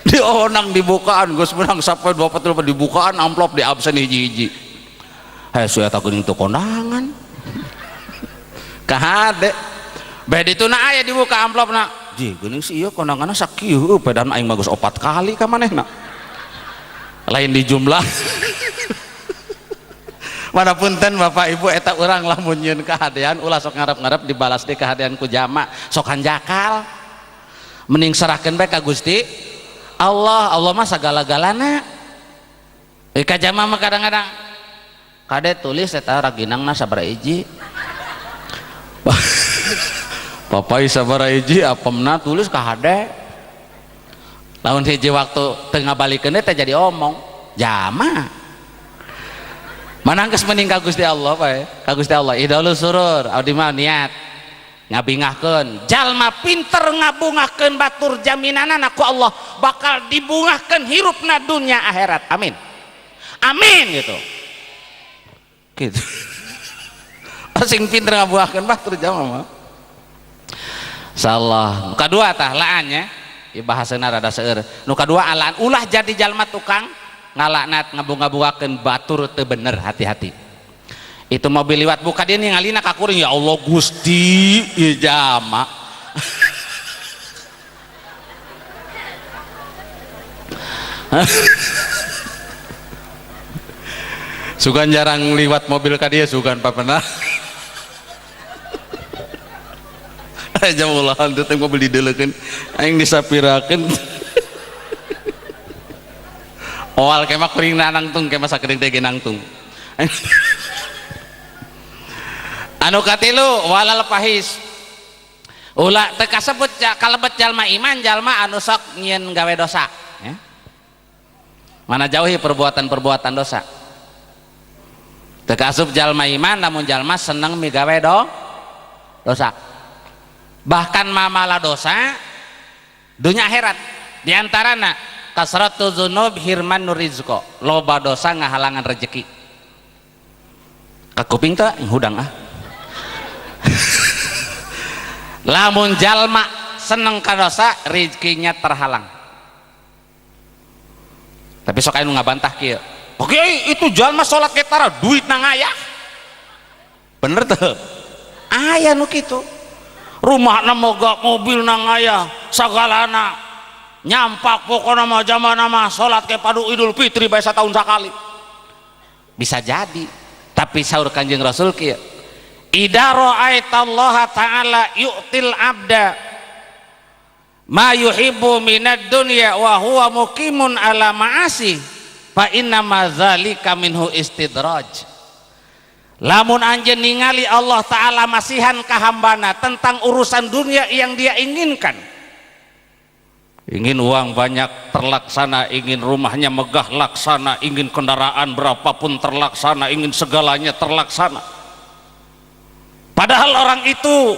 di onang dibukaan geus menang sampai 20 dibukaan amplop di absen hiji-hiji heuh eta geuning teu kondangan kahade bae dituna aya dibuka amplopna ji geuning si ieu kondanganna sakieu pedan aing mah geus 4 kali ka manehna lain di jumlah mana punten Bapak Ibu eta urang lamun nyieun kahadean ulah sok ngarep-ngarep dibalas di kahadean ku jama sok hanjakal mending serahkeun bae ka Gusti Allah mah sagala-galana ka jama mah kadang-kadang kade tulis eta raginangna sabaraha hiji papai sabaraha hiji apemna tulis ka hade lamun hiji waktu teu ngabalikeun teh jadi omong jama manangkeus mending ka Gusti Allah bae ka Gusti Allah idalul surur abdi mah niat ngabingahkeun jalma pinter ngabungahkeun batur jaminanana ku Allah bakal dibungahkeun hirupna dunya akhirat amin amin gitu sing pinter ngabungahkeun batur jalma mah insyaallah kadua tah laannya bahasana rada seueur nu kadua alaan ulah jadi jalma tukang ngalaknat ngabung-ngabungakeun batur teu bener hati-hati itu mobil liwat buka dia ningalina ka kuring ya Allah Gusti ieu jama sugan jarang liwat mobil ka dia sugan papena aja mulahan teh mobil dideleukeun aing disapirakeun oal kemah kuring nangtung kemah sakedeung teh ge nangtung anu katilu walal pahis ulah teu kasebut kalebet jalma iman jalma anu sok nyieun gawe dosa ya. Mana jauhi perbuatan-perbuatan dosa teu kasub jalma iman namun jalma seneng migawe dosa bahkan mamala dosa dunya akhirat diantarana kasratu dzunub hirmanur rizqa loba dosa ngahalangan rezeki ka kuping teh hudang lamun jalma seneng ka dosa rezekinya terhalang tapi sok anu ngabantah kieu oke itu jalma salat ke tara duit nang aya bener teu aya nu kitu rumahna moga mobil nang aya sagalana nyampak pokona mah jamana mah salat ke padu Idul Fitri bae satahun sakali bisa jadi tapi saur Kanjeng Rasul kieu idza ra'aitallaha ta'ala yu'til abda ma yuhibbu minad dunya wa huwa muqimun ala ma'asi fa inna ma dzalika minhu istidraj. Lamun anjeun ningali Allah Ta'ala masihan ka hambana tentang urusan dunia yang dia inginkan, ingin uang banyak terlaksana, ingin rumahnya megah laksana, ingin kendaraan berapapun terlaksana, ingin segalanya terlaksana, padahal orang itu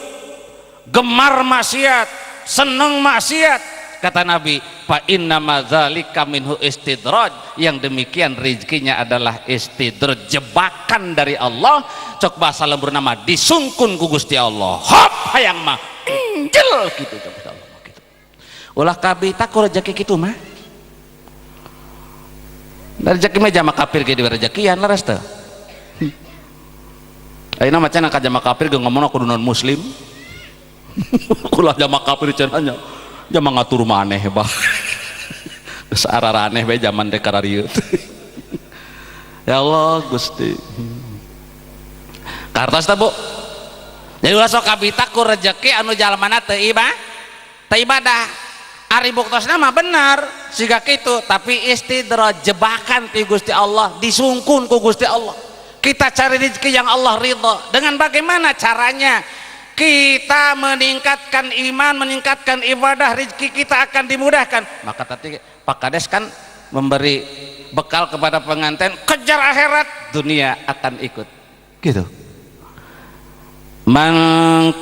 gemar maksiat, seneng maksiat. Kata Nabi, fa inna madzalika minhu istidraj, yang demikian rezekinya adalah istidraj, jebakan dari Allah. Cok bahasa lembur nama disungkun ku Gusti Allah, hop hayang mah injel gitu Gusti Allah gitu. Ulah kabeh taku rezeki kitu mah. Dari rezeki mah jama kafir ge di rezekian laras teh. Ayeuna macan ka jama kafir ge ngomongna kudu non muslim. Kulah jama kafir cenanya jama ngatur maneh bah. Geus ararane bae zaman teh kararieu. Ya Allah Gusti. Kartos teh Bu. Jadi ulah sok kabita ku rezeki anu jalmana teu ibadah. Ari buktosna mah bener siga kitu, tapi istidraj, jebakan ti Gusti Allah, disungkun ku Gusti Allah. Kita cari rezeki yang Allah ridha. Dengan bagaimana caranya? Kita meningkatkan iman, meningkatkan ibadah, rezeki kita akan dimudahkan. Maka tadi Pak Kades kan memberi bekal kepada pengantin, kejar akhirat, dunia akan ikut gitu. Man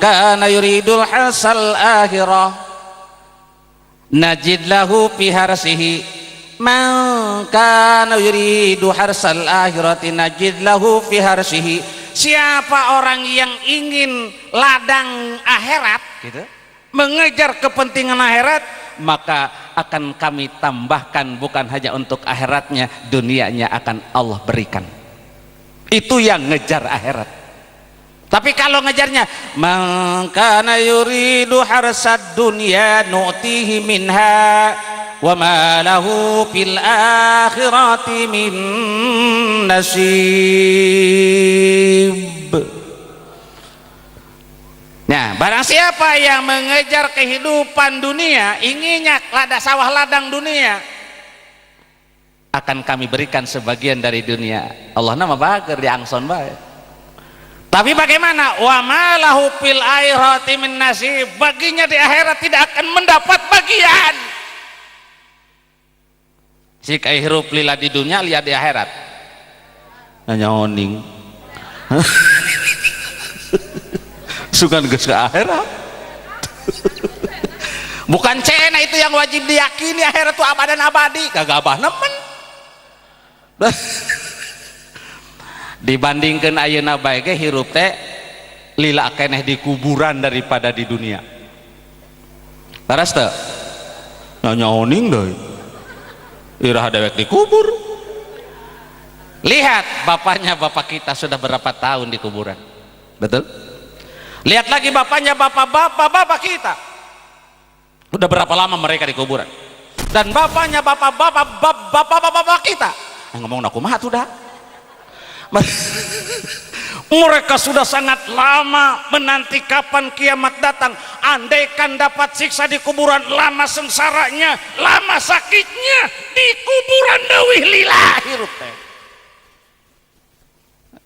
kana yuridul hasal akhirah najid lahu fi harsihi, man kana yuridu harsal akhirati najid lahu fi harsihi. Siapa orang yang ingin ladang akhirat gitu, mengejar kepentingan akhirat, maka akan kami tambahkan bukan hanya untuk akhiratnya, dunianya akan Allah berikan. Itu yang ngejar akhirat. Tapi kalau ngejarnya man kana yuridu harsad dunya nu'tihi minha wa ma lahu fil akhirati min nasib. Nah, barang siapa yang mengejar kehidupan dunia, inginnya sawah ladang dunia, akan kami berikan sebagian dari dunia. Allah nama bager diangson bae. Tapi bagaimana? Wa ma lahu fil akhirati min nasib. Baginya di akhirat tidak akan mendapat bagian. Jika hirup lila di dunia, lihat di akhirat. Nanya oning. Sugan geus ke akhirat. Bukan cena itu yang wajib diyakini, akhirat itu abadan abadi, kagak abah nemen. Dibandingkan ayeuna bae ge hirup teh lila keneh di kuburan daripada di dunia. Laras teu? Nanya oning deui. Irah dewek dikubur. Lihat bapaknya bapak kita sudah berapa tahun di kuburan, betul? Lihat lagi bapaknya bapak kita udah berapa lama mereka di kuburan, dan bapaknya bapak kita ngomong aku mah sudah mereka sudah sangat lama menanti kapan kiamat datang. Andaikan dapat siksa di kuburan, lama sengsaranya, lama sakitnya di kuburan deuih lila hirup teh.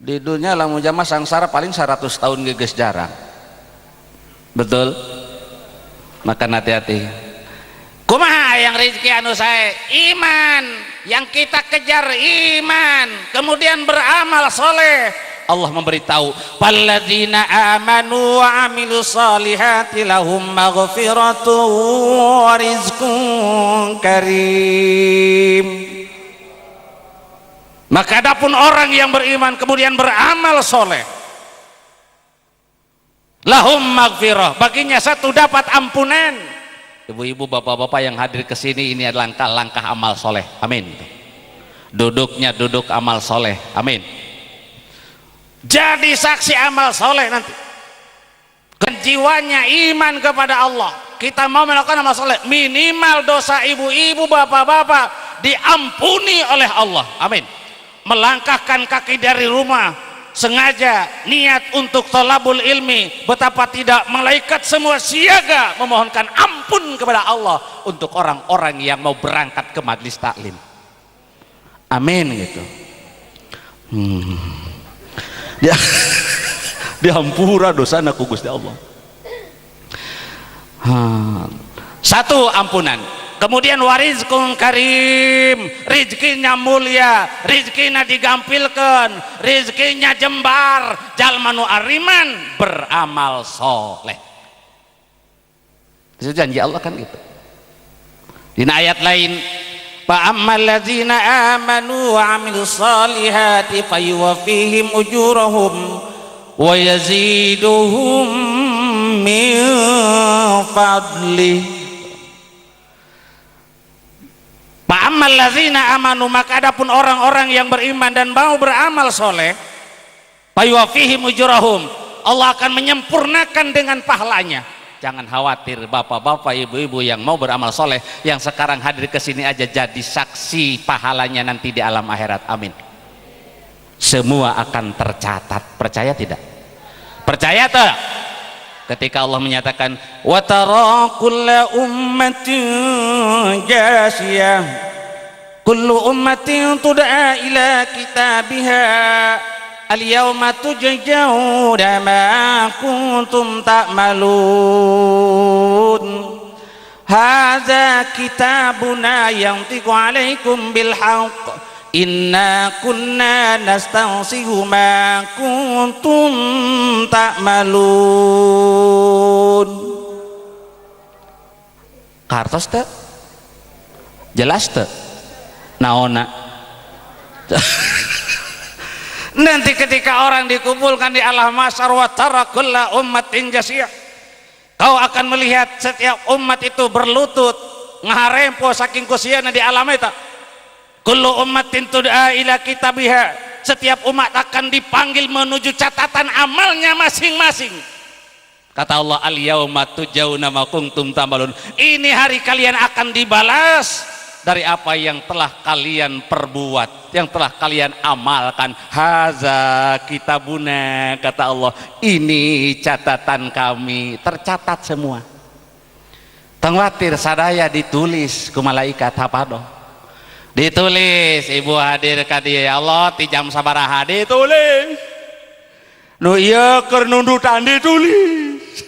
Di dunia lamun jama sangsara paling 100 tahun geus jarang. Betul? Maka hati-hati. Kumaha yang rezeki anu sae? Iman. Yang kita kejar iman, kemudian beramal soleh. Allah memberitahu, "Falladzina amanu wa amilus solihati lahum maghfiratun wa rizqun karim." Maka adapun orang yang beriman kemudian beramal soleh, lahum maghfirah, baginya satu dapat ampunan. Ibu-ibu, bapak-bapak yang hadir ke sini, ini adalah langkah-langkah amal soleh. Amin. Duduknya duduk amal soleh. Amin. Jadi saksi amal soleh nanti. Jiwanya iman kepada Allah. Kita mau melakukan amal soleh, minimal dosa ibu-ibu, bapak-bapak diampuni oleh Allah. Amin. Melangkahkan kaki dari rumah sengaja niat untuk thalabul ilmi, betapa tidak malaikat semua siaga memohonkan ampun kepada Allah untuk orang-orang yang mau berangkat ke majlis taklim. Amin gitu. Dia dihampura dosana ku Gusti Allah. Satu, ampunan. Kemudian warizqun karim, rizkinya mulia, rizkinya digampilkan, rizkinya jembar, jalmanu ariman beramal soleh. Itu janji Allah kan gitu. Di ayat lain, fa ammal ladzina amanu wa amilus solihati fayuwaffihim ujurahum wa yaziduhum min fadlih. Fa'ammal ladzina amanu, maka adapun orang-orang yang beriman dan mau beramal soleh, fayuwaffihim ujurahum, Allah akan menyempurnakan dengan pahalanya. Jangan khawatir bapak-bapak, ibu-ibu yang mau beramal soleh, yang sekarang hadir ke sini aja jadi saksi pahalanya nanti di alam akhirat. Amin. Semua akan tercatat. Percaya tidak? Percaya tak? Ketika Allah menyatakan wa tara kullu ummatin jasiyah, kullu ummatin tud'a ila kitabiha al-yawma tujzauna ma kuntum ta'malun hadza kitabuna yantiqu 'alaikum bil haqq inna kunna nastansihu ma kuntum ta'malun. Kartos teh jelas teh naona. Nanti ketika orang dikumpulkan di alam mahsyar wa tara kulla ummatin jasiyah, kau akan melihat setiap umat itu berlutut ngaharempo saking kusiana di alam eta. Kullu ummatin tud'a ila kitabiha, setiap umat akan dipanggil menuju catatan amalnya masing-masing. Kata Allah, al-yauma tujzauna ma kuntum ta'malun, ini hari kalian akan dibalas dari apa yang telah kalian perbuat, yang telah kalian amalkan. Haza kitabuna, kata Allah, ini catatan kami, tercatat semua. Tengwatir sadaya ditulis ku malaikat hafado, ditulis ibu hadir ka dieu ya Allah ti jam sabaraha ditulis, nu ieu keur nundutan ditulis.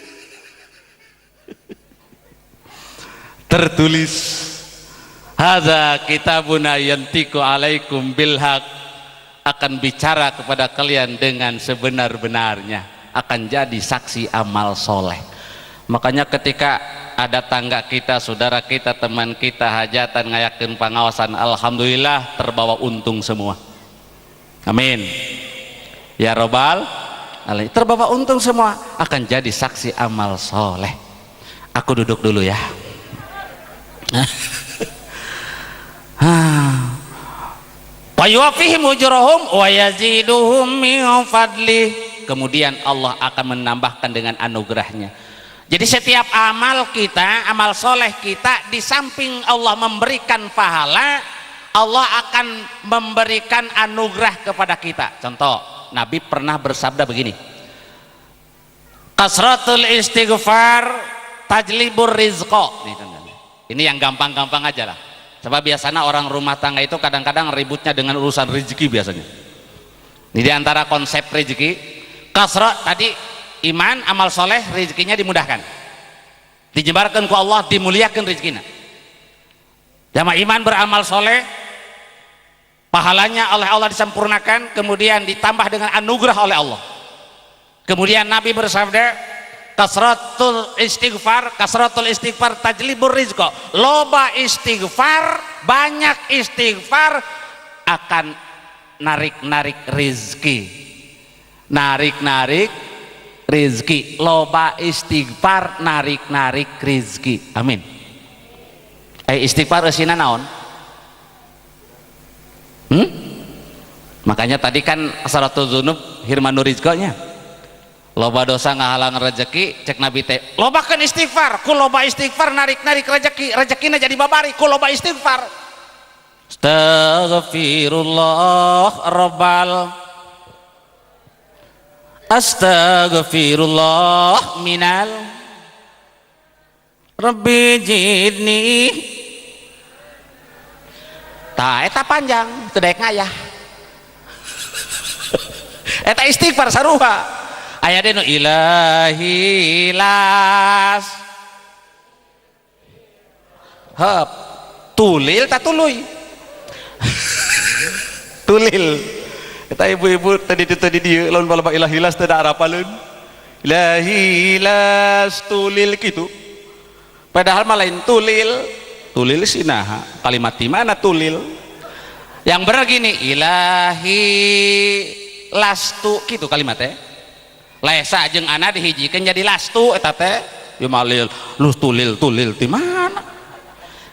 Tertulis hadza kitabuna yantiqu alaikum bil haq, akan bicara kepada kalian dengan sebenar-benarnya, akan jadi saksi amal soleh. Makanya ketika ada tangga kita, saudara kita, teman kita hajatan ngayakeun pangaosan, alhamdulillah terbawa untung semua. Amin ya robbal alamin, terbawa untung semua, akan jadi saksi amal soleh. Aku duduk dulu ya. Wa yuwaffihim ujurahum wa yaziduhum min fadlih, kemudian Allah akan menambahkan dengan anugerahnya. Jadi setiap amal kita, amal soleh kita, di samping Allah memberikan pahala, Allah akan memberikan anugerah kepada kita. Contoh, Nabi pernah bersabda begini, kasratul istighfar tajlibur rizqa. Ini yang gampang-gampang aja lah. Sebab biasanya orang rumah tangga itu kadang-kadang ributnya dengan urusan rezeki biasanya. Ini diantara konsep rezeki, kasrat tadi, iman, amal soleh, rezekinya dimudahkan, dijebarkan ku Allah, dimuliakan rezekinya. Jama iman beramal soleh, pahalanya oleh Allah disempurnakan, kemudian ditambah dengan anugerah oleh Allah. Kemudian Nabi bersabda, kasratul istighfar tajlibur rizqa, loba istighfar, banyak istighfar akan narik-narik rizki, narik-narik rizki, loba istighfar narik-narik rizki. Amin. Istighfar eusina naon? Makanya tadi kan asaratul dzunub hirmanu rizqanya, loba dosa ngahalang rezeki, cek Nabi teh lobakeun istighfar, ku loba istighfar narik-narik rezeki, rezekina jadi babari ku loba istighfar. Astaghfirullah rabbal Astaghfirullah minal Rabbi jidni. Tah eta panjang teu daek ngayah. Eta istighfar saruha. Aya deui nu ilahi las. Hap tulil tak tuluy. Tulil. Eta ibu-ibu tadi dieu lamun bala ilahi las teu da arapaleun. Ilahi las tulil kitu. Padahal mah lain tulil. Tulil sinaha kalimat di mana tulil? Yang benar gini, ilahi lastu gitu kalimatnya. Laisa jeung ana dihijikeun jadi lastu eta teh. Ya malil lu tulil di mana?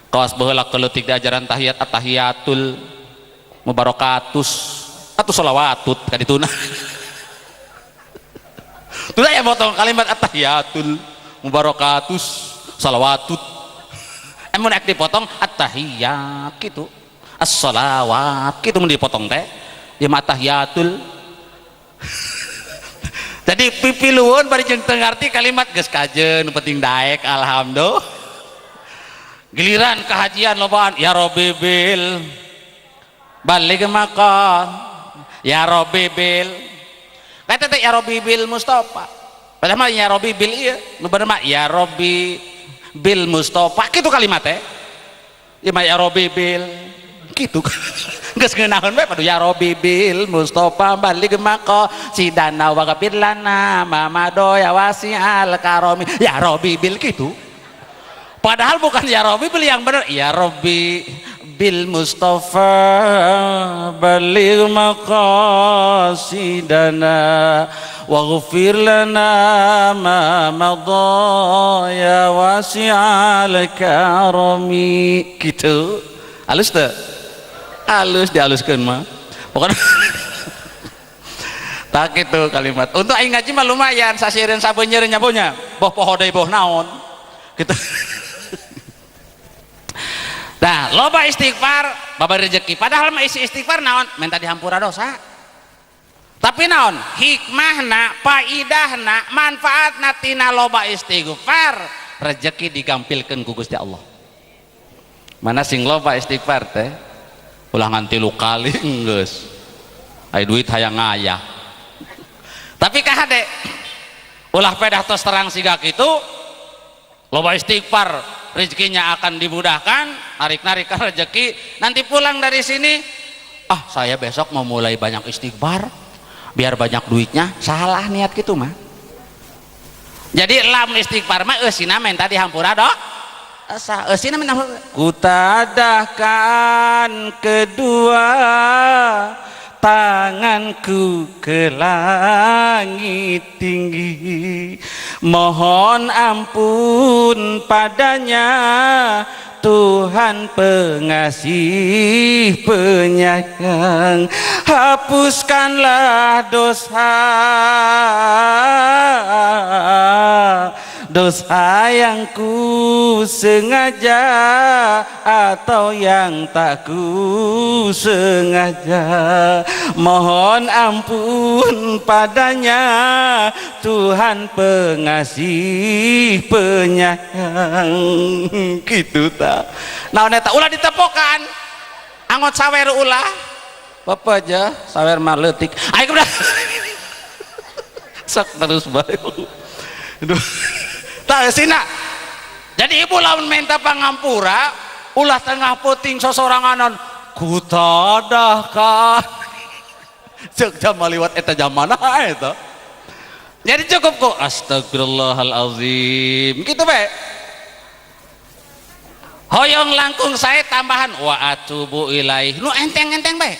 Kaos baheula keleutik di ajaran tahiyat at-tahiyatul mubarakatus atuh shalawatut ka dituna. Tuh ya potong kalimat at-tahiyatul mubarakatus shalawatut. Emun ek dipotong at-tahiyat gitu, as-shalawat gitu mun dipotong teh ya at-tahiyatul. Jadi pipilueun bari jeung teu ngarti kalimat geus kajeun penting daek alhamdulillah. Giliran kahajian lobaan ya Rabbi bil balik maqam ya Rabbi bil kata teh ya Rabbi bil Mustafa padahal mah ya Rabbi bil ieu nu bener mah ya Rabbi bil Mustafa gitu kalimatnya ya ya Rabbi bil gitu geus ngeunaheun bae padu ya Rabbi bil Mustafa balik maka sidana wa ghafir lana mamado ya wasi'al karami ya Rabbi bil gitu padahal bukan ya Rabbi bil yang benar ya Rabbi bil Mustafa balik maqasidana waghfir lana ma madha ya wasi'al karami gitu. Halus teu? Halus dihaluskeun mah. Pokoknya tak gitu kalimat. Untuk aing ngaji mah lumayan sasieun sabeunyeun nya bonya. Boh poho deui boh naon. Gitu. Nah, loba istighfar baba rezeki. Padahal mah isi istighfar naon? Minta dihampura dosa. Tapi naon? Hikmahna, faidahna, manfaatna tina loba istighfar, rezeki digampilkeun ku Gusti Allah. Mana sing loba istighfar teh? Ulah nganti 3 kali geus. Aya duit hayang ngayah. Tapi kahade ulah pedah tos terang siga kitu, loba istighfar, rezekinya akan dimudahkan, narik-narik ke rezeki, nanti pulang dari sini, ah saya besok mau mulai banyak istighfar, biar banyak duitnya. Salah niat gitu mah. Jadi lam istighfar mah eusina menta dihampura do eusina menta kutadahkan kedua tanganku ke langit tinggi, mohon ampun padanya Tuhan pengasih penyayang, hapuskanlah dosa yang ku sengaja atau yang tak ku sengaja, mohon ampun padanya Tuhan pengasih penyayang. Gitu ta. Nah neta ulah ditepokan angot sawer ulah bapak aja sawer mah leutik ayo udah sok terus bae aduh tak sina. Jadi ibu lamun minta pangampura ulah tengah puting sosoranganan kutadahkan cek jam liwat eta jamana eta. Jadi cukup kok astagfirullahalazim gitu bae. Hoyong langkung saya tambahan wa atubu ilaih nu enteng-enteng bae.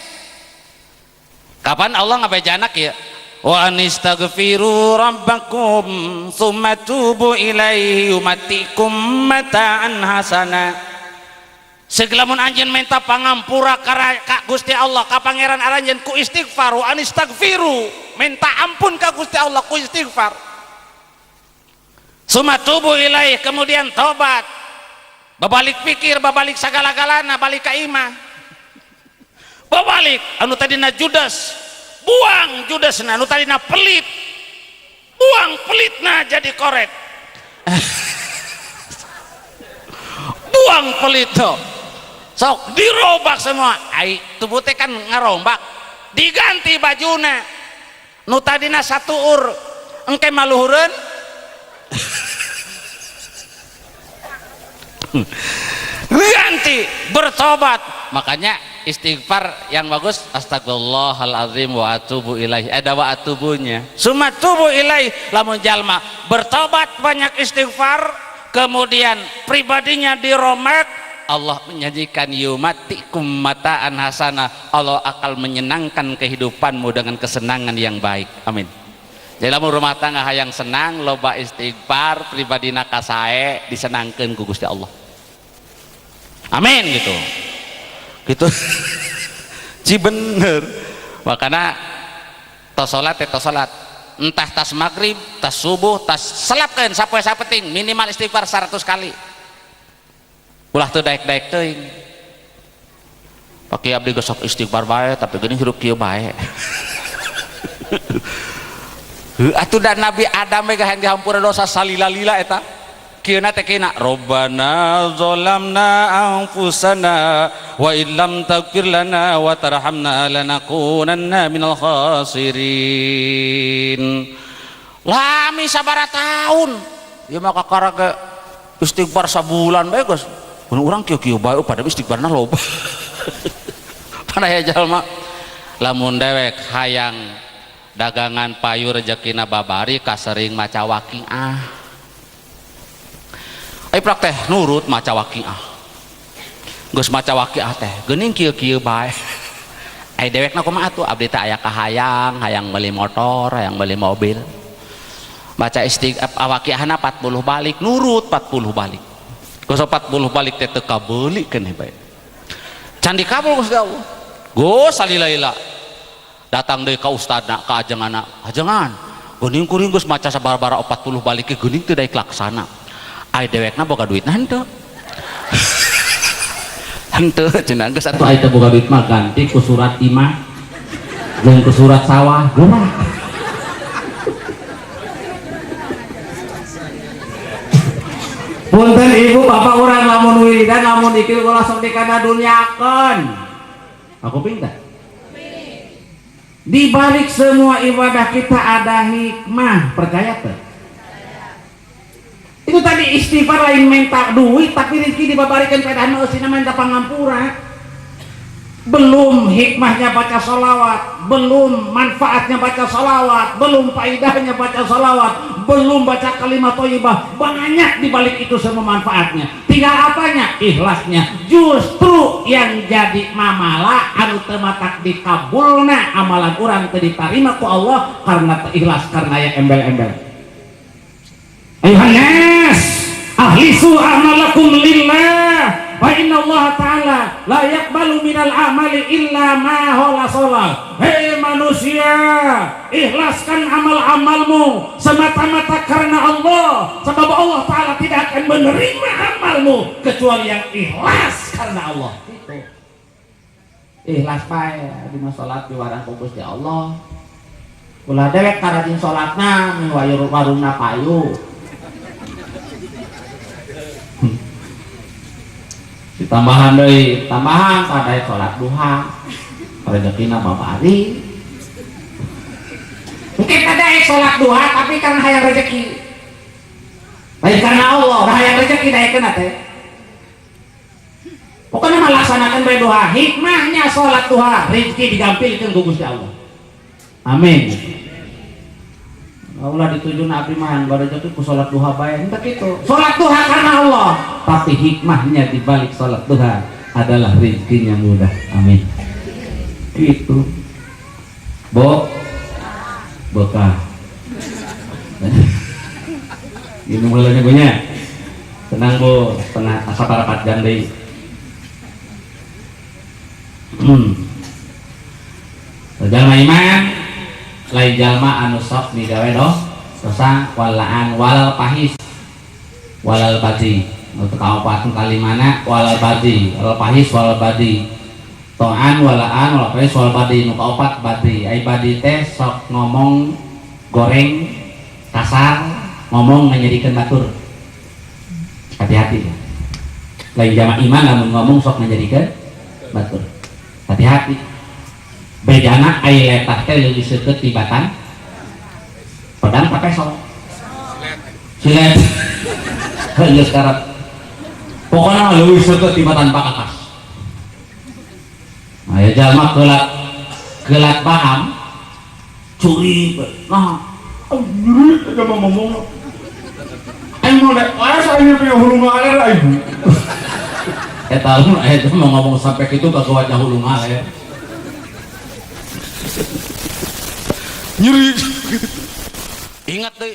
Kapan Allah ngabejanak ya wa anistaghfiru rabbakum tsumma tubu ilaihi yumatikum mata'an hasana. Segelamun anjeun minta pangampura ka Gusti Allah ka pangeran aranjeun ku istighfar wa anistaghfiru minta ampun ka Gusti Allah ku istighfar. Tsumma tubu ilaihi kemudian tobat. Babalik pikir, babalik sagala-galana, balik ka imah. Babalik anu tadina judes, buang judesna anu tadina pelit, buang pelitna jadi korek. Buang pelit tuh sok dirobak semua. Ai tubuh teh kan ngarombak, diganti bajuna nu tadina satuur engke maluhureun ganti bertobat. Makanya istighfar yang bagus astagfirullahalazim wa atubu ilaih, ada wa atubunya summa tubu ilaih. Lamun jalma bertobat banyak istighfar kemudian pribadinya diromek, Allah menjanjikan yumatikum mataan hasanah, Allah akan menyenangkan kehidupanmu dengan kesenangan yang baik. Amin. Jadi lamun rumah tangga hayang senang loba istighfar, pribadina kasae disenangkeun ku Gusti Allah. Amin gitu. Gitu. Ci bener. Makanya tos salat tos salat, entah tas maghrib, tas subuh, tas selapkeun sapoe sapeting minimal istighfar 100 kali. Ulah teu daek-daek teuing. Pakai abdi gosok istighfar bae tapi geuning hirup kieu bae. Atuh da Nabi Adam we gahan dihampura dosa salila-lila eta. Kieu na teh kina Rabbana zalamna anfusana wa illam taghfir lana wa tarhamna lanakunanna minal khasirin. Lami sabaraha taun ieu mah kakaraga istighfar sabulan bae geus. Mun urang kieu-kieu bae padahal istighfarna loba. Panaya jalma lamun dewek hayang dagangan payu rezekina babari kasering maca waqiah. Ai praktek nurut maca waqiah. Geus maca waqiah teh geuning kieu-kieu bae. Ai dewekna kumaha atuh abdi teh aya kahayang, hayang meuli motor, hayang meuli mobil. Baca waqiahna 40 balik, nurut 40 balik. Geus 40 balik teh teu kabeulikeun bae. Can dikabul Gusti Allah. Geus salila-lila. Datang deui ka ustadna, ka ajenganna. Ajengan, geuning kuring geus maca sabaraha 40 balik ge geuning teu daek laksana. Ai dewekna boga duit henteu. Henteu cenah geus atuh ai teh boga duit mah ganti ku surat timah jeung ku surat sawah geura. Punten ibu bapak urang lamun wiridan lamun ikil ulah sok dikana dunyakeun. Aku pinta. Di balik semua ibadah kita ada hikmah, percaya teh? Itu tadi istighfar lain minta duit tapi rezeki dibabarikan pedahan eusina minta pangampura. Belum hikmahnya baca sholawat, belum manfaatnya baca sholawat, belum faidahnya baca sholawat, belum baca kalimat thayyibah. Banyak dibalik itu semua manfaatnya. Tinggal apanya? Ikhlasnya. Justru yang jadi mamala anu teu matak dikabulna amalan urang teu ditarima ku Allah karena teu ikhlas, karena ya embel-embel. Ayuhannas ahlisu a'malakum lillah wa inna Allah ta'ala la yaqbalu minal amali illa ma huwa sholah. Hei manusia, ikhlaskan amal-amalmu semata-mata karena Allah, sebab Allah ta'ala tidak akan menerima amalmu kecuali yang ikhlas karena Allah. Itu ikhlas bae dina salat diwarang ku Gusti Allah. Ulah dewek karajin salatna min warungna payu. Tambahan deui, tambahan pada sholat duha, rezekina babari. Mungkin ada sholat duha tapi karena hayang rezeki, baik karena Allah, hayang rezeki daekeun teh. Pokoknya melaksanakan bae duha, hikmahnya sholat duha, rezeki digampilkeun ku Gusti Allah. Amin. Allah dituju abdi mah bari rezeki ku sholat duha bae, entah kitu. Sholat duha karena Allah, tapi hikmahnya di balik sholat duha adalah rezekinya mudah. Amin. Gitu. Bekah. Ini mulanya punya. Tenang Bu, setengah asa parapat jam deui. Jalma iman lain jalma anu sok migawe dosa walaan walal pahis walal badi untuk kaopat kalimana walal badi walal pahis walal badi to'an walaan walal pahis walal badi nu kaopat badi ai badi teh sok ngomong goreng kasar ngomong menjadikan batur. Hati-hati ya. Lain jama iman namun ngomong sok menjadikan batur. Hati-hati. Bedana ai letah teh leuwih seukeut tibatan pedang pakai sok. Silet. Heuh sekarang. Pokoknya leuwih seukeut tibatan pakakas. Aya jalma kelat paham curi nah anjir eta mah ngomong aing mau nek saya punya hulu ngaler aing eta mah ngomong sampai kitu kagawatnya hulu ngaler nyeri ingat deh